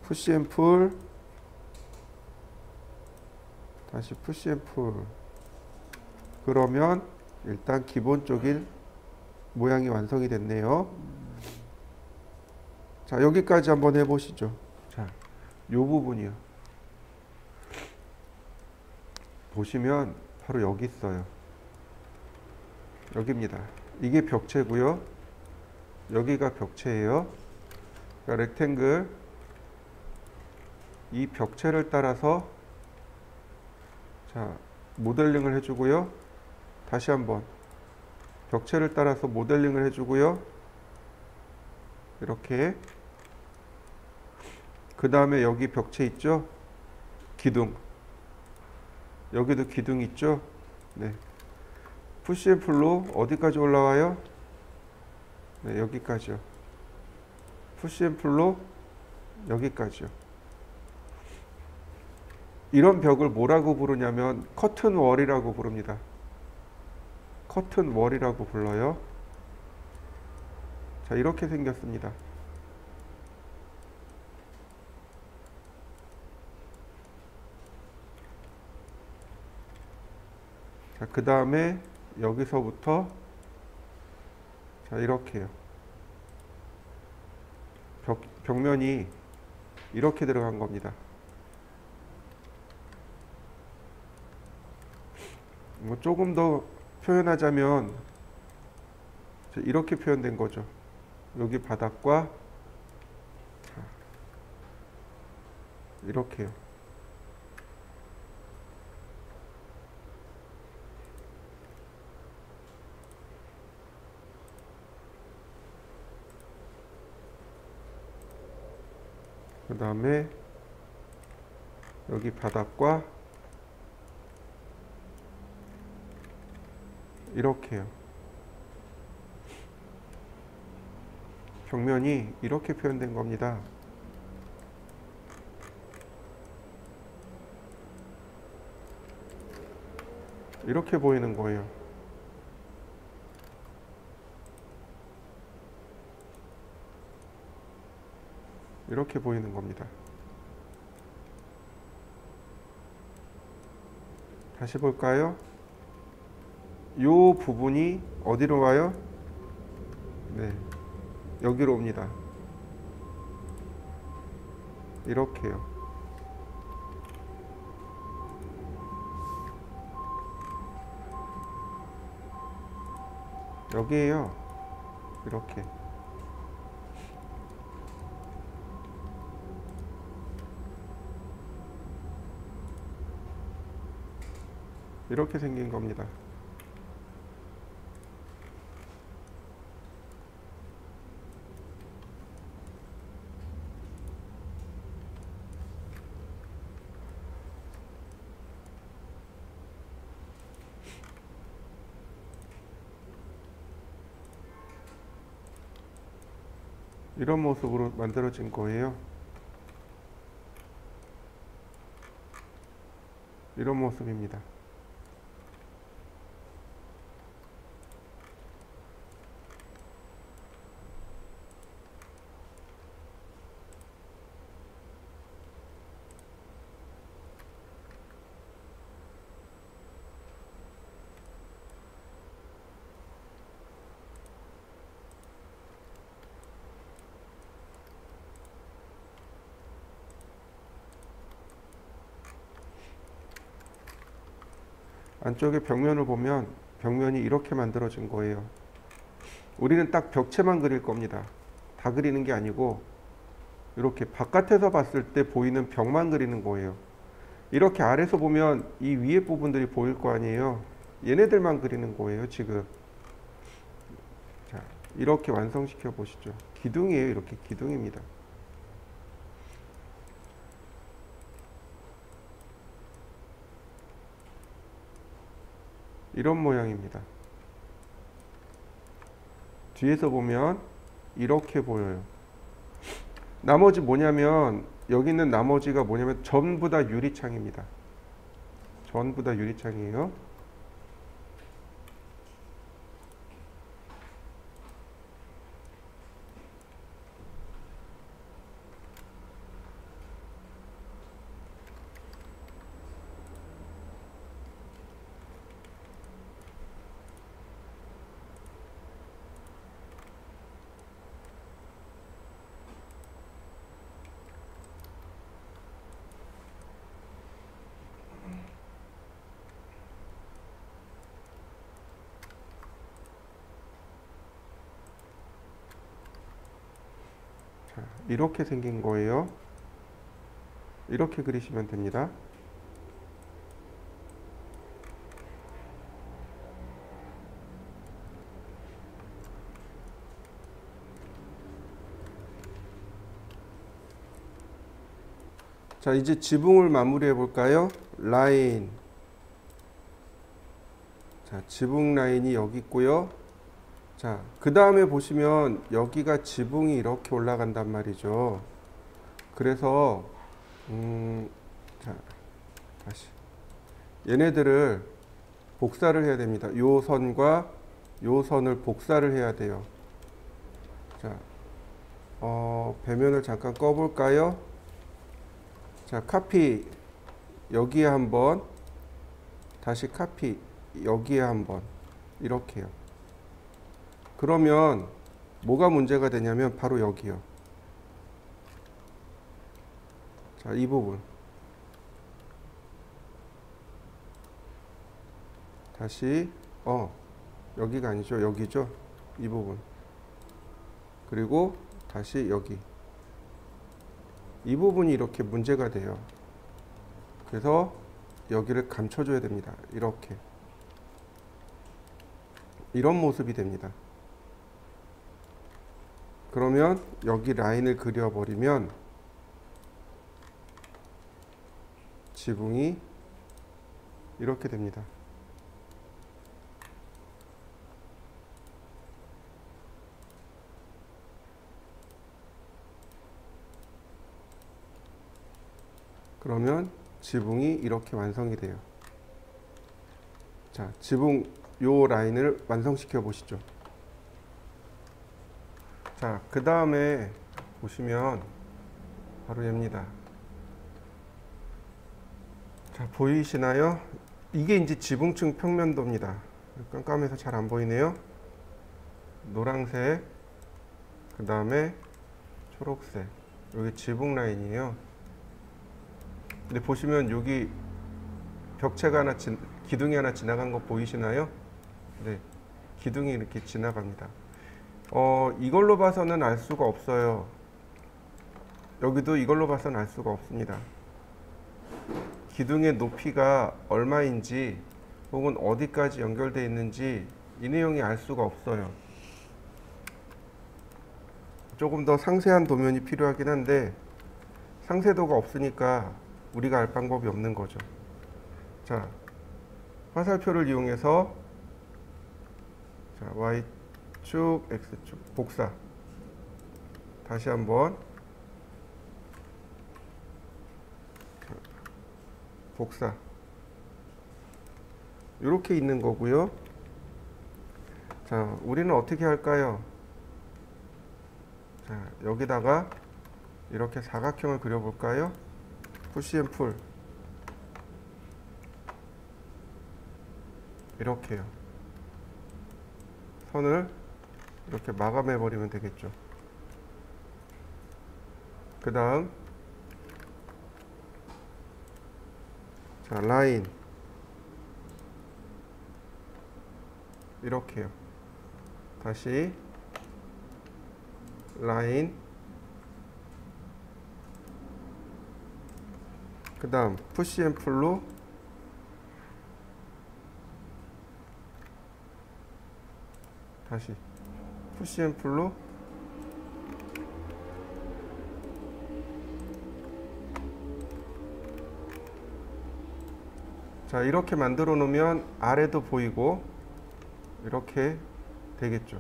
푸시 앤 풀, 다시 푸시 앤 풀. 그러면 일단 기본적인 모양이 완성이 됐네요. 자, 여기까지 한번 해보시죠. 자, 요 부분이요. 보시면 바로 여기 있어요. 여기입니다. 이게 벽체고요. 여기가 벽체예요. 그러니까 렉탱글 이 벽체를 따라서 자, 모델링을 해주고요. 다시 한번 벽체를 따라서 모델링을 해주고요. 이렇게. 그 다음에 여기 벽체 있죠? 기둥. 여기도 기둥 있죠? 네. 푸시 앤 풀로 어디까지 올라와요? 네, 여기까지요. 푸시 앤 풀로 여기까지요. 이런 벽을 뭐라고 부르냐면 커튼 월이라고 부릅니다. 커튼 월이라고 불러요. 자, 이렇게 생겼습니다. 자, 그 다음에 여기서부터 자, 이렇게요. 벽면이 이렇게 들어간 겁니다. 뭐 조금 더 표현하자면 이렇게 표현된 거죠. 여기 바닥과 이렇게요. 그 다음에 여기 바닥과 이렇게요. 벽면이 이렇게 표현된 겁니다. 이렇게 보이는 거예요. 이렇게 보이는 겁니다. 다시 볼까요? 요 부분이 어디로 와요? 네, 여기로 옵니다. 이렇게요. 여기에요. 이렇게. 이렇게 생긴 겁니다. 이런 모습으로 만들어진 거예요. 이런 모습입니다. 안쪽에 벽면을 보면 벽면이 이렇게 만들어진 거예요. 우리는 딱 벽체만 그릴 겁니다. 다 그리는 게 아니고 이렇게 바깥에서 봤을 때 보이는 벽만 그리는 거예요. 이렇게 아래서 보면 이 위에 부분들이 보일 거 아니에요. 얘네들만 그리는 거예요, 지금. 자, 이렇게 완성시켜 보시죠. 기둥이에요. 이렇게 기둥입니다. 이런 모양입니다. 뒤에서 보면 이렇게 보여요. 나머지 뭐냐면 여기 있는 나머지가 뭐냐면 전부 다 유리창입니다. 전부 다 유리창이에요. 자, 이렇게 생긴 거예요. 이렇게 그리시면 됩니다. 자, 이제 지붕을 마무리해 볼까요? 라인. 자, 지붕 라인이 여기 있고요. 자, 그 다음에 보시면 여기가 지붕이 이렇게 올라간단 말이죠. 그래서 자, 다시 얘네들을 복사를 해야 됩니다. 요 선과 요 선을 복사를 해야 돼요. 자, 배면을 잠깐 꺼볼까요? 자, 카피 여기에 한번, 다시 카피 여기에 한번, 이렇게요. 그러면 뭐가 문제가 되냐면 바로 여기요. 자, 이 부분 다시 여기가 아니죠, 여기죠, 이 부분. 그리고 다시 여기, 이 부분이 이렇게 문제가 돼요. 그래서 여기를 감춰줘야 됩니다. 이렇게, 이런 모습이 됩니다. 그러면 여기 라인을 그려버리면 지붕이 이렇게 됩니다. 그러면 지붕이 이렇게 완성이 돼요. 자, 지붕 요 라인을 완성시켜 보시죠. 자, 그 다음에 보시면 바로 얘입니다. 자, 보이시나요? 이게 이제 지붕층 평면도입니다. 깜깜해서 잘 안 보이네요. 노란색, 그 다음에 초록색, 여기 지붕 라인이에요. 근데 보시면 여기 벽체가 하나, 기둥이 하나 지나간 거 보이시나요? 네, 기둥이 이렇게 지나갑니다. 이걸로 봐서는 알 수가 없어요. 여기도 이걸로 봐서는 알 수가 없습니다. 기둥의 높이가 얼마인지 혹은 어디까지 연결되어 있는지 이 내용이 알 수가 없어요. 조금 더 상세한 도면이 필요하긴 한데 상세도가 없으니까 우리가 알 방법이 없는 거죠. 자, 화살표를 이용해서 자, Y축, X축 복사. 다시 한번 복사. 이렇게 있는 거고요. 자, 우리는 어떻게 할까요? 자, 여기다가 이렇게 사각형을 그려볼까요? 푸시 앤 풀. 이렇게요. 선을 이렇게 마감해 버리면 되겠죠. 그 다음 자, 라인 이렇게요. 다시 라인, 그 다음 푸시 앤 풀로 다시 푸시 앤 풀로 자, 이렇게 만들어 놓으면 아래도 보이고 이렇게 되겠죠.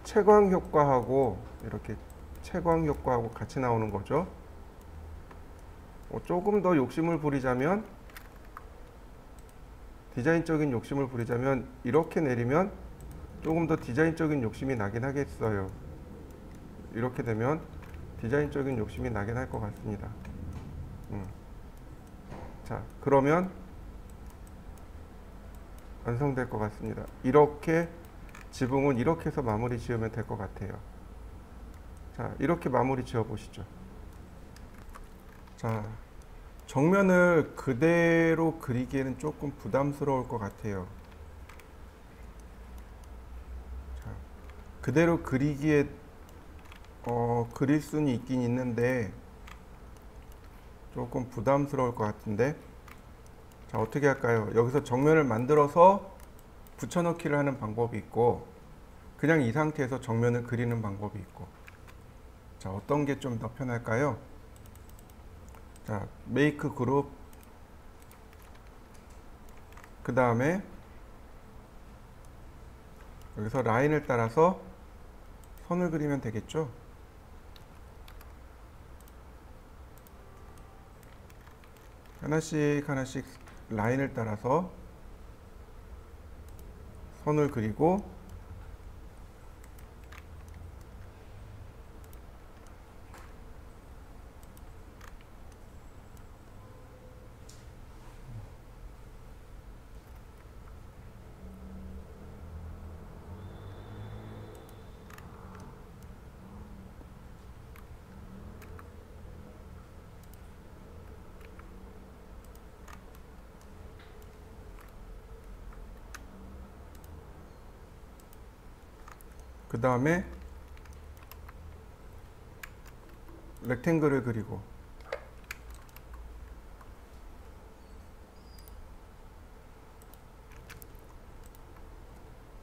채광 효과하고 이렇게 채광 효과하고 같이 나오는 거죠. 조금 더 욕심을 부리자면, 디자인적인 욕심을 부리자면 이렇게 내리면 조금 더 디자인적인 욕심이 나긴 하겠어요. 이렇게 되면 디자인적인 욕심이 나긴 할 것 같습니다. 자, 그러면 완성될 것 같습니다. 이렇게 지붕은 이렇게 해서 마무리 지으면 될 것 같아요. 자, 이렇게 마무리 지어 보시죠. 자, 정면을 그대로 그리기에는 조금 부담스러울 것 같아요. 자, 그대로 그리기에 그릴 수는 있긴 있는데 조금 부담스러울 것 같은데, 자, 어떻게 할까요? 여기서 정면을 만들어서 붙여넣기를 하는 방법이 있고, 그냥 이 상태에서 정면을 그리는 방법이 있고, 자, 어떤 게 좀 더 편할까요? 자, 메이크 그룹, 그 다음에 여기서 라인을 따라서 선을 그리면 되겠죠? 하나씩 하나씩 라인을 따라서 선을 그리고, 그 다음에 렉탱글을 그리고,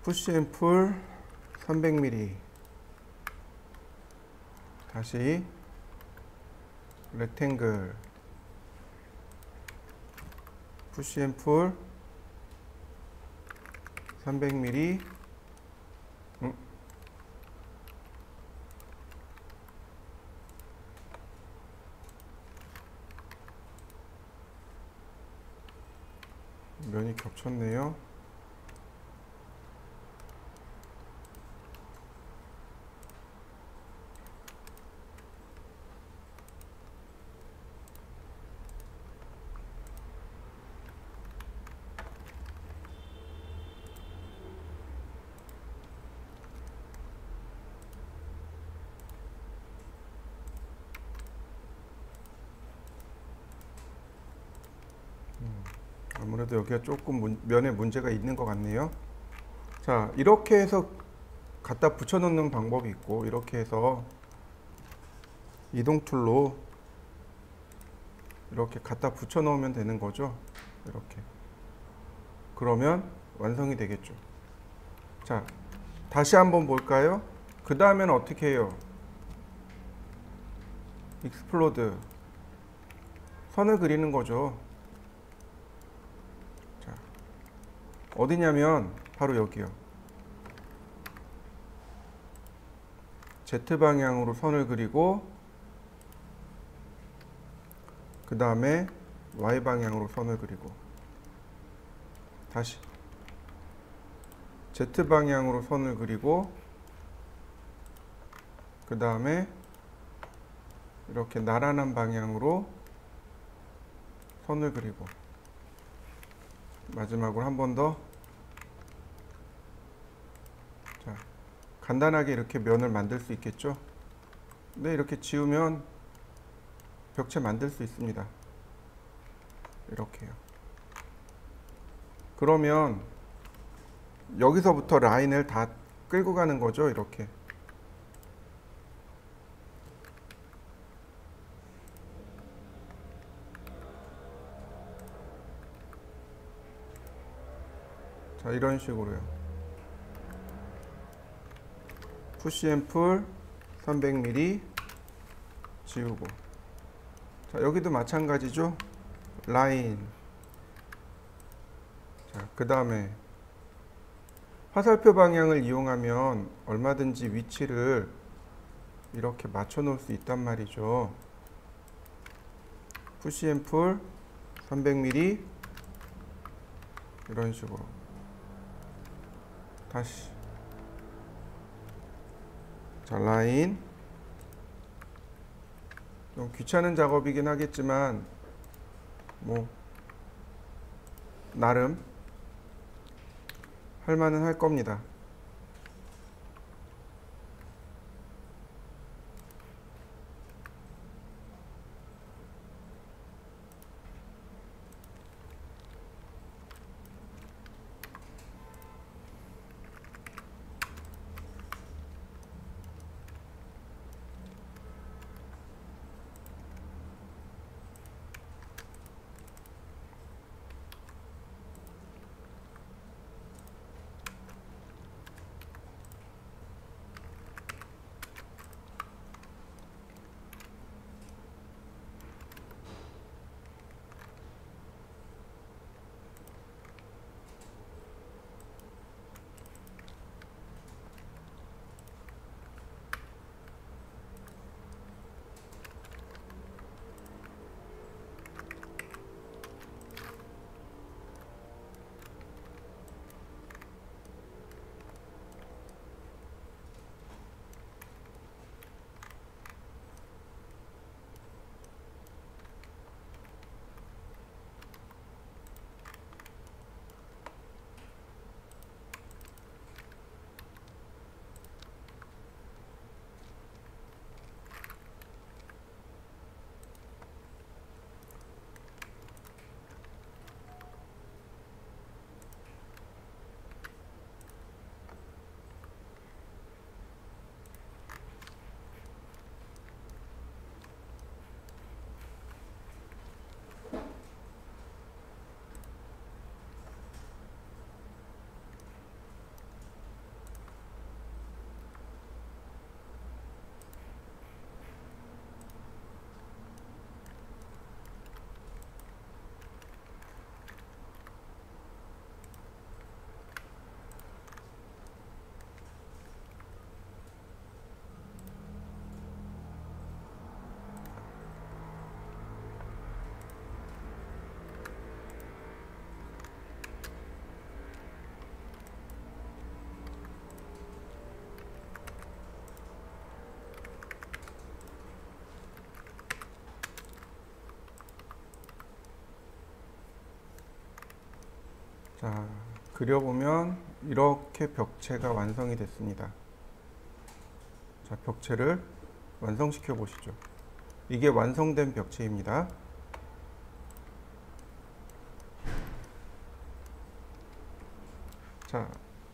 푸시 앤 풀 300mm, 다시 렉탱글, 푸시 앤 풀 300mm, 면이 겹쳤네요. 아무래도 여기가 조금 면에 문제가 있는 것 같네요. 자, 이렇게 해서 갖다 붙여 놓는 방법이 있고, 이렇게 해서 이동 툴로 이렇게 갖다 붙여 놓으면 되는 거죠. 이렇게. 그러면 완성이 되겠죠. 자, 다시 한번 볼까요? 그 다음에는 어떻게 해요? 익스플로드. 선을 그리는 거죠. 자, 어디냐면 바로 여기요. Z 방향으로 선을 그리고, 그 다음에 Y 방향으로 선을 그리고, 다시 Z 방향으로 선을 그리고, 그 다음에 이렇게 나란한 방향으로 선을 그리고, 마지막으로 한 번 더. 자, 간단하게 이렇게 면을 만들 수 있겠죠. 네, 이렇게 지우면 벽체 만들 수 있습니다. 이렇게요. 그러면 여기서부터 라인을 다 끌고 가는 거죠. 이렇게. 자, 이런 식으로요. 푸시 앤 풀 300mm 지우고, 자, 여기도 마찬가지죠. 라인. 자, 그 다음에 화살표 방향을 이용하면 얼마든지 위치를 이렇게 맞춰 놓을 수 있단 말이죠. 푸시앤풀 300mm 이런 식으로 다시 자 라인 좀 귀찮은 작업이긴 하겠지만 뭐 나름 할 만은 할 겁니다. 자, 그려보면 이렇게 벽체가 완성이 됐습니다. 자, 벽체를 완성시켜 보시죠. 이게 완성된 벽체입니다. 자,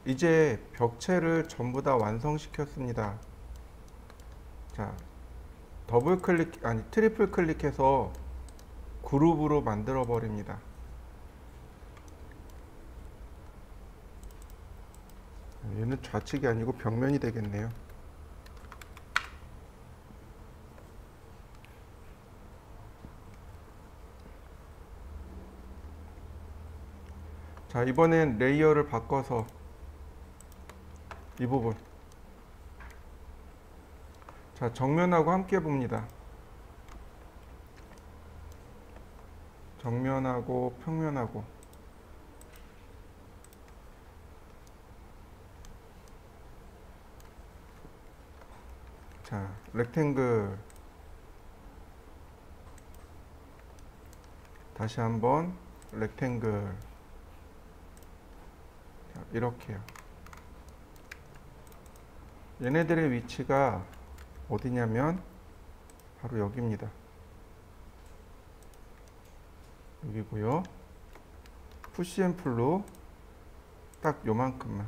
이제 벽체를 전부 다 완성시켰습니다. 자, 더블 클릭, 아니 트리플 클릭해서 그룹으로 만들어 버립니다. 얘는 좌측이 아니고 벽면이 되겠네요. 자, 이번엔 레이어를 바꿔서 이 부분, 자, 정면하고 함께 봅니다. 정면하고 평면하고. 자, 렉탱글 다시 한번 렉탱글. 자, 이렇게요. 얘네들의 위치가 어디냐면 바로 여기입니다. 여기고요. 푸시앤풀로 딱 요만큼만.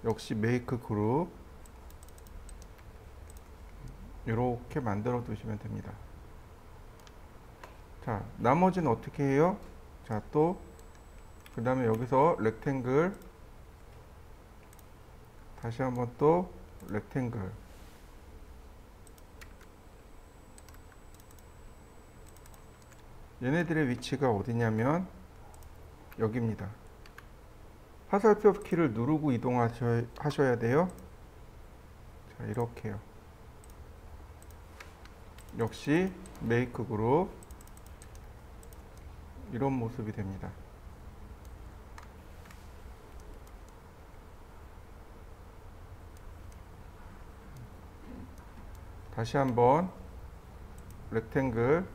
역시 메이크 그룹 이렇게 만들어 두시면 됩니다. 자, 나머지는 어떻게 해요? 자, 또 그 다음에 여기서 렉탱글 다시 한번 또 렉탱글. 얘네들의 위치가 어디냐면 여기입니다. 화살표 키를 누르고 이동하셔야 돼요. 자, 이렇게요. 역시 메이크 그룹 이런 모습이 됩니다. 다시 한번 렉탱글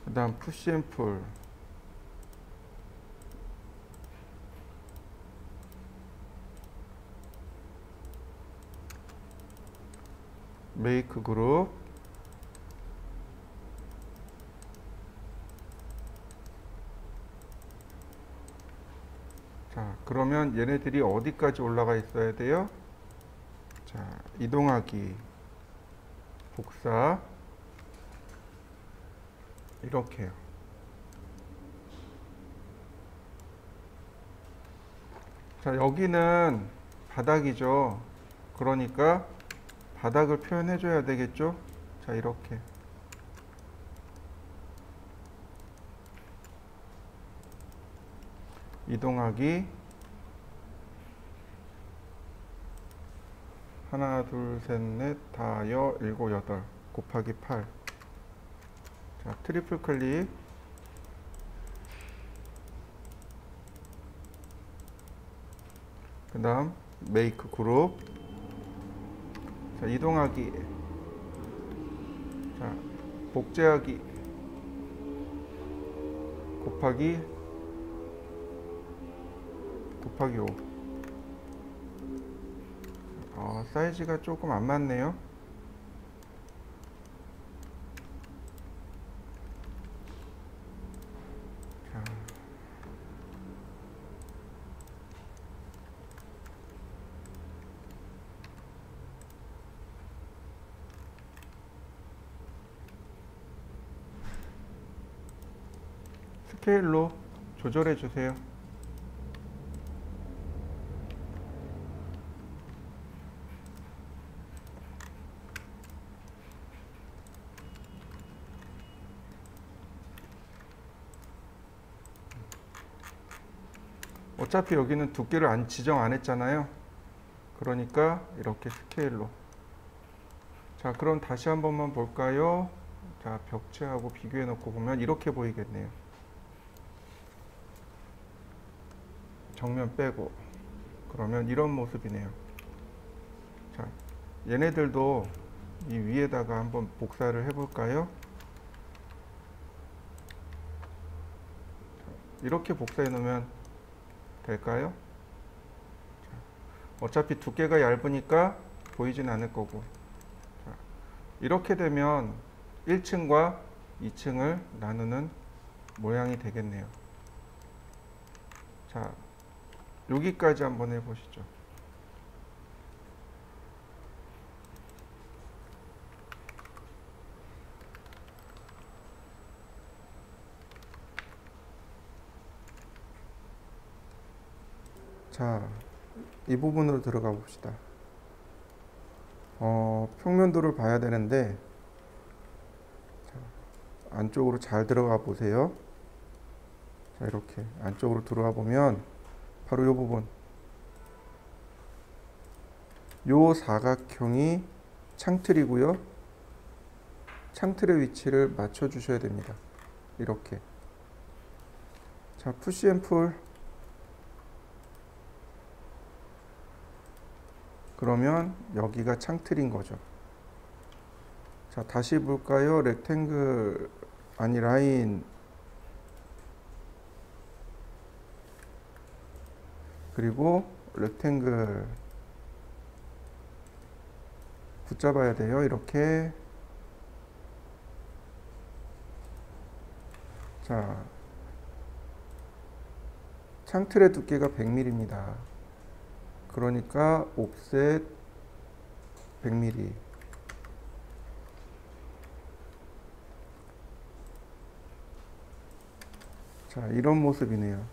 그 다음 푸시 앤 풀 메이크 그룹 자, 그러면 얘네들이 어디까지 올라가 있어야 돼요? 자, 이동하기 복사 이렇게요. 자, 여기는 바닥이죠. 그러니까 바닥을 표현해 줘야 되겠죠. 자, 이렇게 이동하기 하나 둘셋넷 다여 일곱 여덟 곱하기 8. 자, 트리플 클릭 그 다음 메이크 그룹 자, 이동하기 자, 복제하기 곱하기 5 사이즈가 조금 안 맞네요. 자, 스케일로 조절해 주세요. 어차피 여기는 두께를 지정 안 했잖아요. 그러니까 이렇게 스케일로. 자, 그럼 다시 한 번만 볼까요? 자, 벽체하고 비교해 놓고 보면 이렇게 보이겠네요. 정면 빼고 그러면 이런 모습이네요. 자, 얘네들도 이 위에다가 한번 복사를 해볼까요? 이렇게 복사해 놓으면 될까요? 자, 어차피 두께가 얇으니까 보이진 않을 거고. 자, 이렇게 되면 1층과 2층을 나누는 모양이 되겠네요. 자, 여기까지 한번 해보시죠. 자, 이 부분으로 들어가 봅시다. 평면도를 봐야 되는데 자, 안쪽으로 잘 들어가 보세요. 자, 이렇게 안쪽으로 들어와 보면 바로 이 부분, 요 사각형이 창틀이고요. 창틀의 위치를 맞춰 주셔야 됩니다. 이렇게. 자, 푸시 앤 풀. 그러면 여기가 창틀인 거죠. 자, 다시 볼까요? 렉탱글 아니 라인 그리고 렉탱글 붙잡아야 돼요. 이렇게. 자, 창틀의 두께가 100mm입니다. 그러니까 옵셋 100mm. 자, 이런 모습이네요.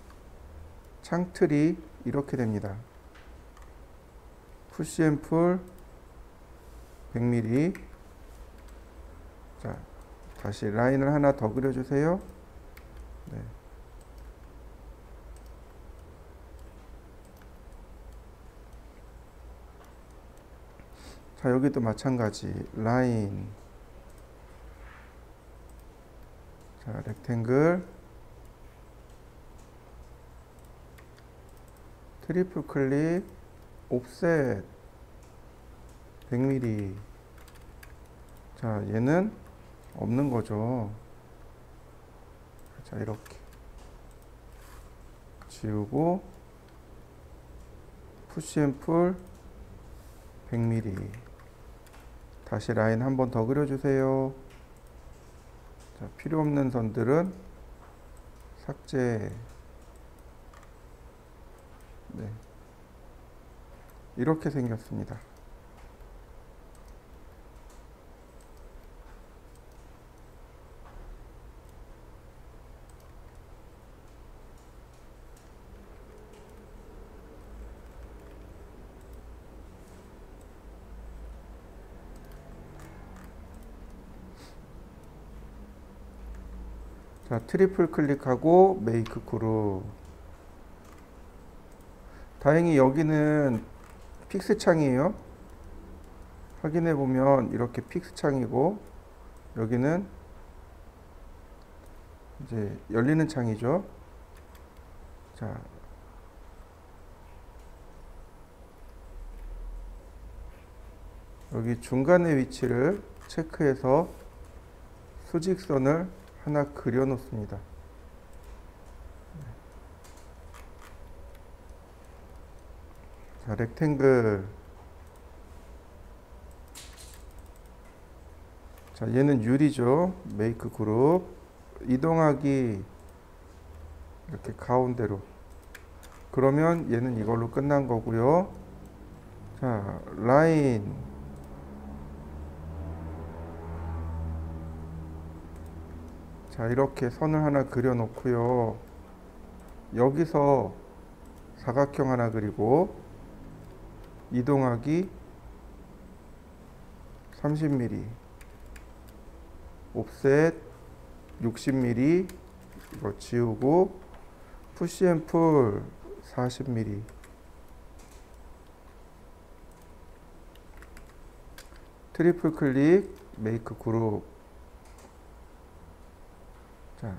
창틀이 이렇게 됩니다. 푸시 앤 풀 100mm. 자, 다시 라인을 하나 더 그려주세요. 네. 자, 여기도 마찬가지. 라인. 자, 렉탱글. 트리플 클릭. 옵셋. 100mm. 자, 얘는 없는 거죠. 자, 이렇게 지우고 푸시 앤 풀 100mm. 다시 라인 한 번 더 그려주세요. 자, 필요 없는 선들은 삭제. 네, 이렇게 생겼습니다. 자, 트리플 클릭하고 메이크 그룹. 다행히 여기는 픽스 창이에요. 확인해 보면 이렇게 픽스 창이고, 여기는 이제 열리는 창이죠. 자, 여기 중간의 위치를 체크해서 수직선을 하나 그려 놓습니다. 자, 렉탱글. 자, 얘는 유리죠. 메이크 그룹. 이동하기. 이렇게 가운데로. 그러면 얘는 이걸로 끝난 거고요. 자, 라인. 자, 이렇게 선을 하나 그려 놓고요. 여기서 사각형 하나 그리고 이동하기 30mm, 옵셋 60mm, 이거 지우고 푸시 앤 풀 40mm. 트리플 클릭 메이크 그룹. 자,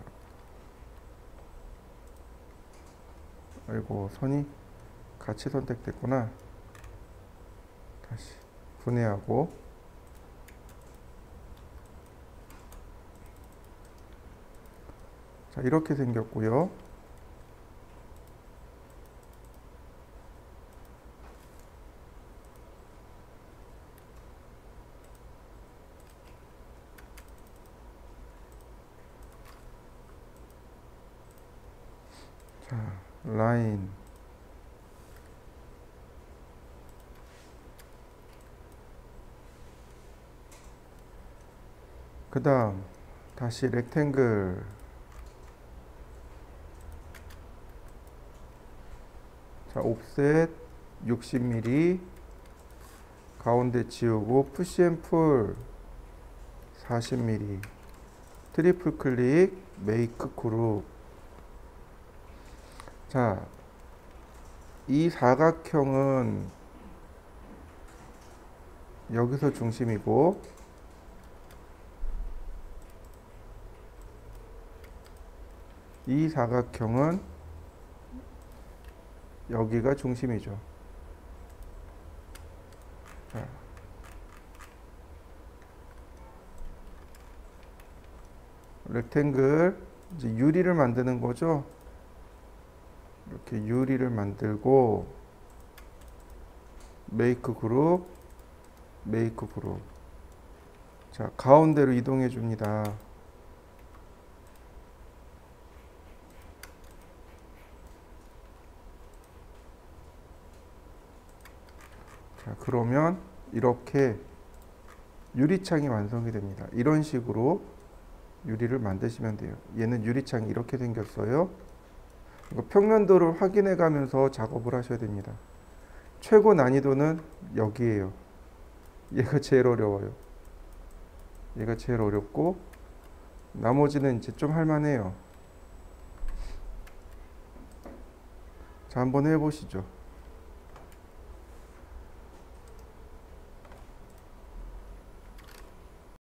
아이고, 선이 같이 선택됐구나. 다시 분해하고. 자, 이렇게 생겼고요. 자, 라인. 그 다음 다시 렉탱글. 자, 옵셋 60mm, 가운데 지우고 푸시 앤 풀 40mm, 트리플 클릭 메이크 그룹. 자, 이 사각형은 여기서 중심이고, 이 사각형은 여기가 중심이죠. 자, 렉탱글, 이제 유리를 만드는 거죠. 이렇게 유리를 만들고 메이크 그룹, 메이크 그룹. 자, 가운데로 이동해 줍니다. 자, 그러면 이렇게 유리창이 완성이 됩니다. 이런 식으로 유리를 만드시면 돼요. 얘는 유리창이 이렇게 생겼어요. 이거 평면도를 확인해 가면서 작업을 하셔야 됩니다. 최고 난이도는 여기에요. 얘가 제일 어려워요. 얘가 제일 어렵고 나머지는 이제 좀 할만해요. 자, 한번 해보시죠.